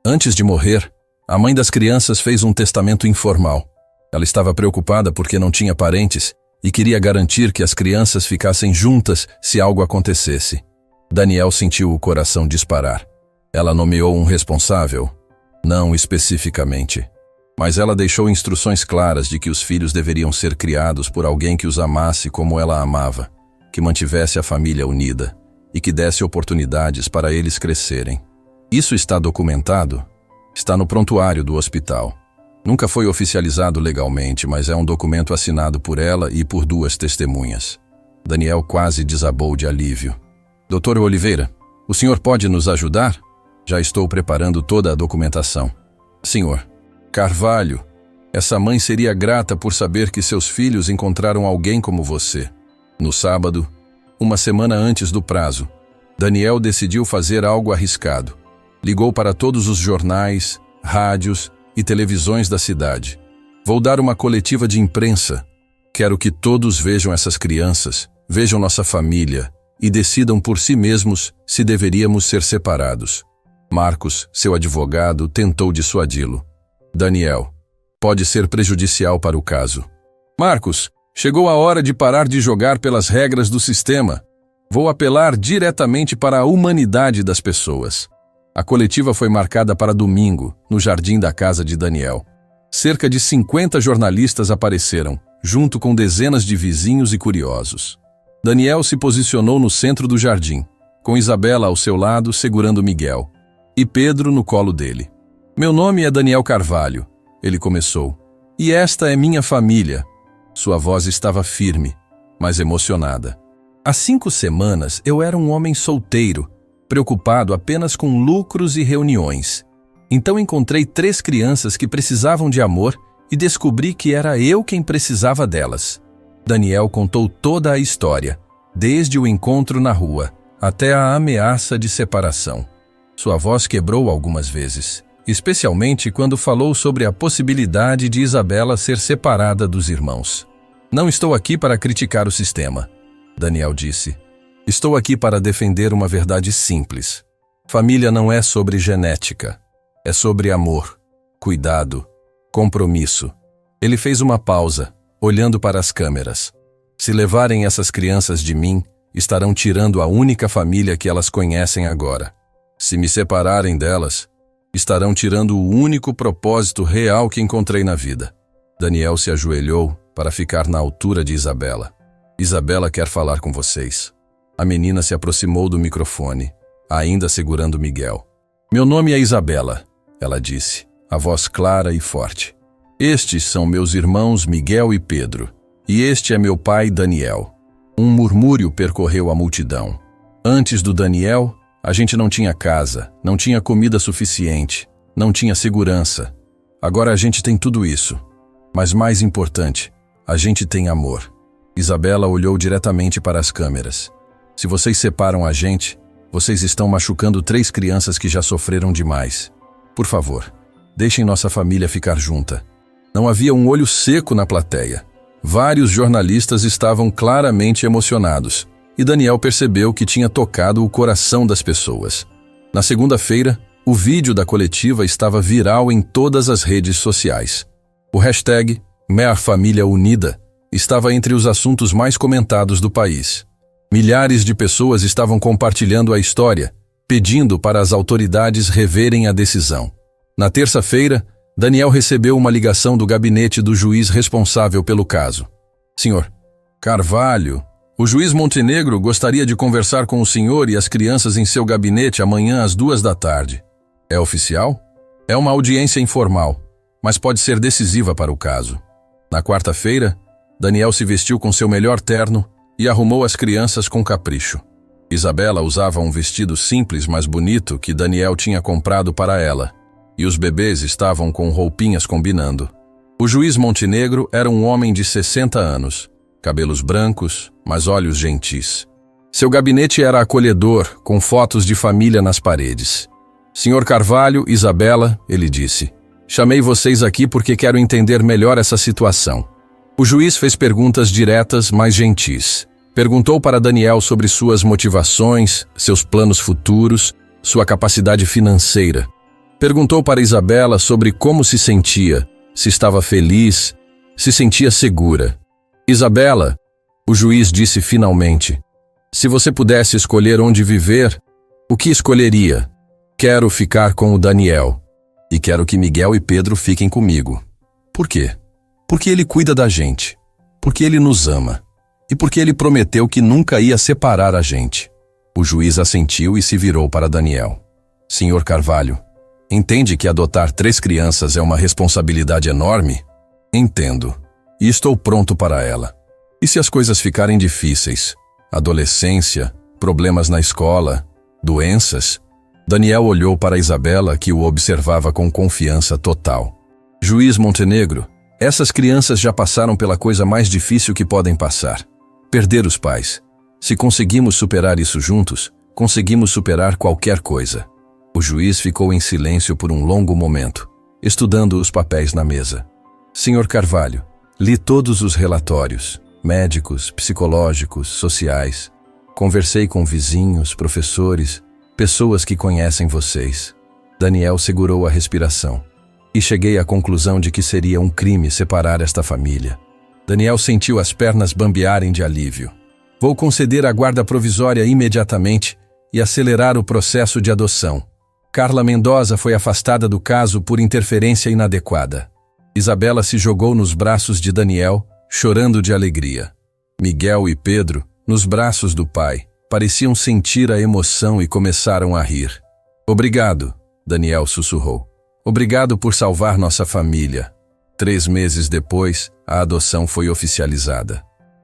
Antes de morrer, a mãe das crianças fez um testamento informal. Ela estava preocupada porque não tinha parentes e queria garantir que as crianças ficassem juntas se algo acontecesse. Daniel sentiu o coração disparar. Ela nomeou um responsável? Não especificamente. Mas ela deixou instruções claras de que os filhos deveriam ser criados por alguém que os amasse como ela amava, que mantivesse a família unida e que desse oportunidades para eles crescerem. Isso está documentado? Está no prontuário do hospital. Nunca foi oficializado legalmente, mas é um documento assinado por ela e por 2 testemunhas. Daniel quase desabou de alívio. Dr. Oliveira, o senhor pode nos ajudar? Já estou preparando toda a documentação. Senhor Carvalho, Essa mãe seria grata por saber que seus filhos encontraram alguém como você. No sábado, uma semana antes do prazo, Daniel decidiu fazer algo arriscado. Ligou para todos os jornais, rádios e televisões da cidade. Vou dar uma coletiva de imprensa. Quero que todos vejam essas crianças, vejam nossa família e decidam por si mesmos se deveríamos ser separados. Marcos, seu advogado, tentou dissuadi-lo. Daniel, pode ser prejudicial para o caso. Marcos, chegou a hora de parar de jogar pelas regras do sistema. Vou apelar diretamente para a humanidade das pessoas. A coletiva foi marcada para domingo, no jardim da casa de Daniel. Cerca de 50 jornalistas apareceram, junto com dezenas de vizinhos e curiosos. Daniel se posicionou no centro do jardim, com Isabela ao seu lado segurando Miguel, e Pedro no colo dele. Meu nome é Daniel Carvalho, ele começou, e esta é minha família. Sua voz estava firme, mas emocionada. Há 5 semanas eu era um homem solteiro, preocupado apenas com lucros e reuniões. Então encontrei 3 crianças que precisavam de amor e descobri que era eu quem precisava delas. Daniel contou toda a história, desde o encontro na rua até a ameaça de separação. Sua voz quebrou algumas vezes, especialmente quando falou sobre a possibilidade de Isabela ser separada dos irmãos. Não estou aqui para criticar o sistema, Daniel disse. Estou aqui para defender uma verdade simples. Família não é sobre genética. É sobre amor, cuidado, compromisso. Ele fez uma pausa, olhando para as câmeras. Se levarem essas crianças de mim, estarão tirando a única família que elas conhecem agora. Se me separarem delas, estarão tirando o único propósito real que encontrei na vida. Daniel se ajoelhou para ficar na altura de Isabela. Isabela quer falar com vocês. A menina se aproximou do microfone, ainda segurando Miguel. Meu nome é Isabela, ela disse, a voz clara e forte. Estes são meus irmãos Miguel e Pedro, e este é meu pai Daniel. Um murmúrio percorreu a multidão. Antes do Daniel, a gente não tinha casa, não tinha comida suficiente, não tinha segurança. Agora a gente tem tudo isso. Mas mais importante, a gente tem amor. Isabela olhou diretamente para as câmeras. Se vocês separam a gente, vocês estão machucando 3 crianças que já sofreram demais. Por favor, deixem nossa família ficar junta. Não havia um olho seco na plateia. Vários jornalistas estavam claramente emocionados, e Daniel percebeu que tinha tocado o coração das pessoas. Na segunda-feira, o vídeo da coletiva estava viral em todas as redes sociais. O hashtag Minha Família Unida estava entre os assuntos mais comentados do país. Milhares de pessoas estavam compartilhando a história, pedindo para as autoridades reverem a decisão. Na terça-feira, Daniel recebeu uma ligação do gabinete do juiz responsável pelo caso. Senhor Carvalho, o juiz Montenegro gostaria de conversar com o senhor e as crianças em seu gabinete amanhã às 14h. É oficial? É uma audiência informal, mas pode ser decisiva para o caso. Na quarta-feira, Daniel se vestiu com seu melhor terno e arrumou as crianças com capricho. Isabela usava um vestido simples, mas bonito, que Daniel tinha comprado para ela, e os bebês estavam com roupinhas combinando. O juiz Montenegro era um homem de 60 anos, cabelos brancos, mas olhos gentis. Seu gabinete era acolhedor, com fotos de família nas paredes. Senhor Carvalho, Isabela, ele disse, chamei vocês aqui porque quero entender melhor essa situação. O juiz fez perguntas diretas, mas gentis. Perguntou para Daniel sobre suas motivações, seus planos futuros, sua capacidade financeira. Perguntou para Isabela sobre como se sentia, se estava feliz, se sentia segura. Isabela, o juiz disse finalmente, se você pudesse escolher onde viver, o que escolheria? Quero ficar com o Daniel. E quero que Miguel e Pedro fiquem comigo. Por quê? Porque ele cuida da gente. Porque ele nos ama. E porque ele prometeu que nunca ia separar a gente. O juiz assentiu e se virou para Daniel. Senhor Carvalho, entende que adotar 3 crianças é uma responsabilidade enorme? Entendo. E estou pronto para ela. E se as coisas ficarem difíceis? Adolescência, problemas na escola, doenças? Daniel olhou para Isabela, que o observava com confiança total. Juiz Montenegro, Essas crianças já passaram pela coisa mais difícil que podem passar: perder os pais. Se conseguimos superar isso juntos, conseguimos superar qualquer coisa. O juiz ficou em silêncio por um longo momento, estudando os papéis na mesa. Sr. Carvalho, li todos os relatórios, médicos, psicológicos, sociais. Conversei com vizinhos, professores, pessoas que conhecem vocês. Daniel segurou a respiração. E cheguei à conclusão de que seria um crime separar esta família. Daniel sentiu as pernas bambearem de alívio. Vou conceder a guarda provisória imediatamente e acelerar o processo de adoção. Carla Mendoza foi afastada do caso por interferência inadequada. Isabela se jogou nos braços de Daniel, chorando de alegria. Miguel e Pedro, nos braços do pai, pareciam sentir a emoção e começaram a rir. Obrigado, Daniel sussurrou. Obrigado por salvar nossa família. 3 meses depois, a adoção foi oficializada.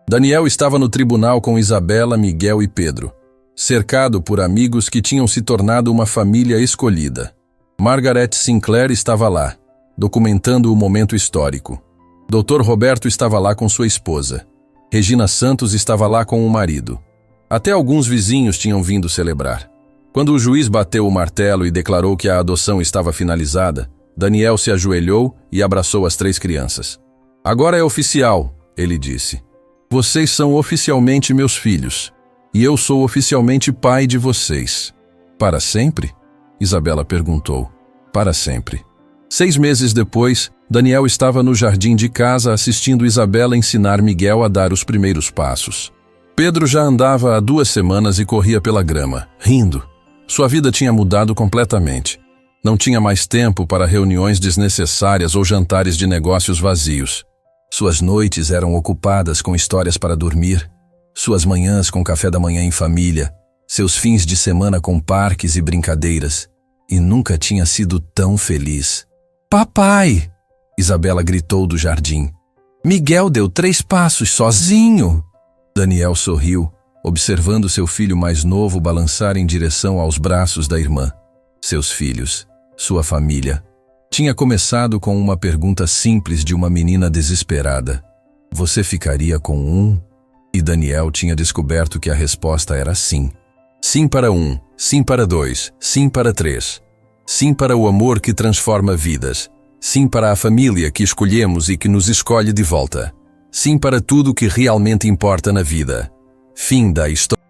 Daniel estava no tribunal com Isabela, Miguel e Pedro, cercado por amigos que tinham se tornado uma família escolhida. Margaret Sinclair estava lá, documentando o momento histórico. Dr. Roberto estava lá com sua esposa. Regina Santos estava lá com o marido. Até alguns vizinhos tinham vindo celebrar. Quando o juiz bateu o martelo e declarou que a adoção estava finalizada, Daniel se ajoelhou e abraçou as 3 crianças. Agora é oficial, ele disse. Vocês são oficialmente meus filhos, e eu sou oficialmente pai de vocês. Para sempre? Isabela perguntou. Para sempre. 6 meses depois, Daniel estava no jardim de casa assistindo Isabela ensinar Miguel a dar os primeiros passos. Pedro já andava há 2 semanas e corria pela grama, rindo. Sua vida tinha mudado completamente. Não tinha mais tempo para reuniões desnecessárias ou jantares de negócios vazios. Suas noites eram ocupadas com histórias para dormir, suas manhãs com café da manhã em família, seus fins de semana com parques e brincadeiras. E nunca tinha sido tão feliz. Papai! Isabela gritou do jardim. Miguel deu 3 passos sozinho! Daniel sorriu, observando seu filho mais novo balançar em direção aos braços da irmã. Seus filhos, sua família. Tinha começado com uma pergunta simples de uma menina desesperada. Você ficaria com um? E Daniel tinha descoberto que a resposta era sim. Sim para 1, sim para 2, sim para 3. Sim para o amor que transforma vidas. Sim para a família que escolhemos e que nos escolhe de volta. Sim para tudo o que realmente importa na vida. Fim da história.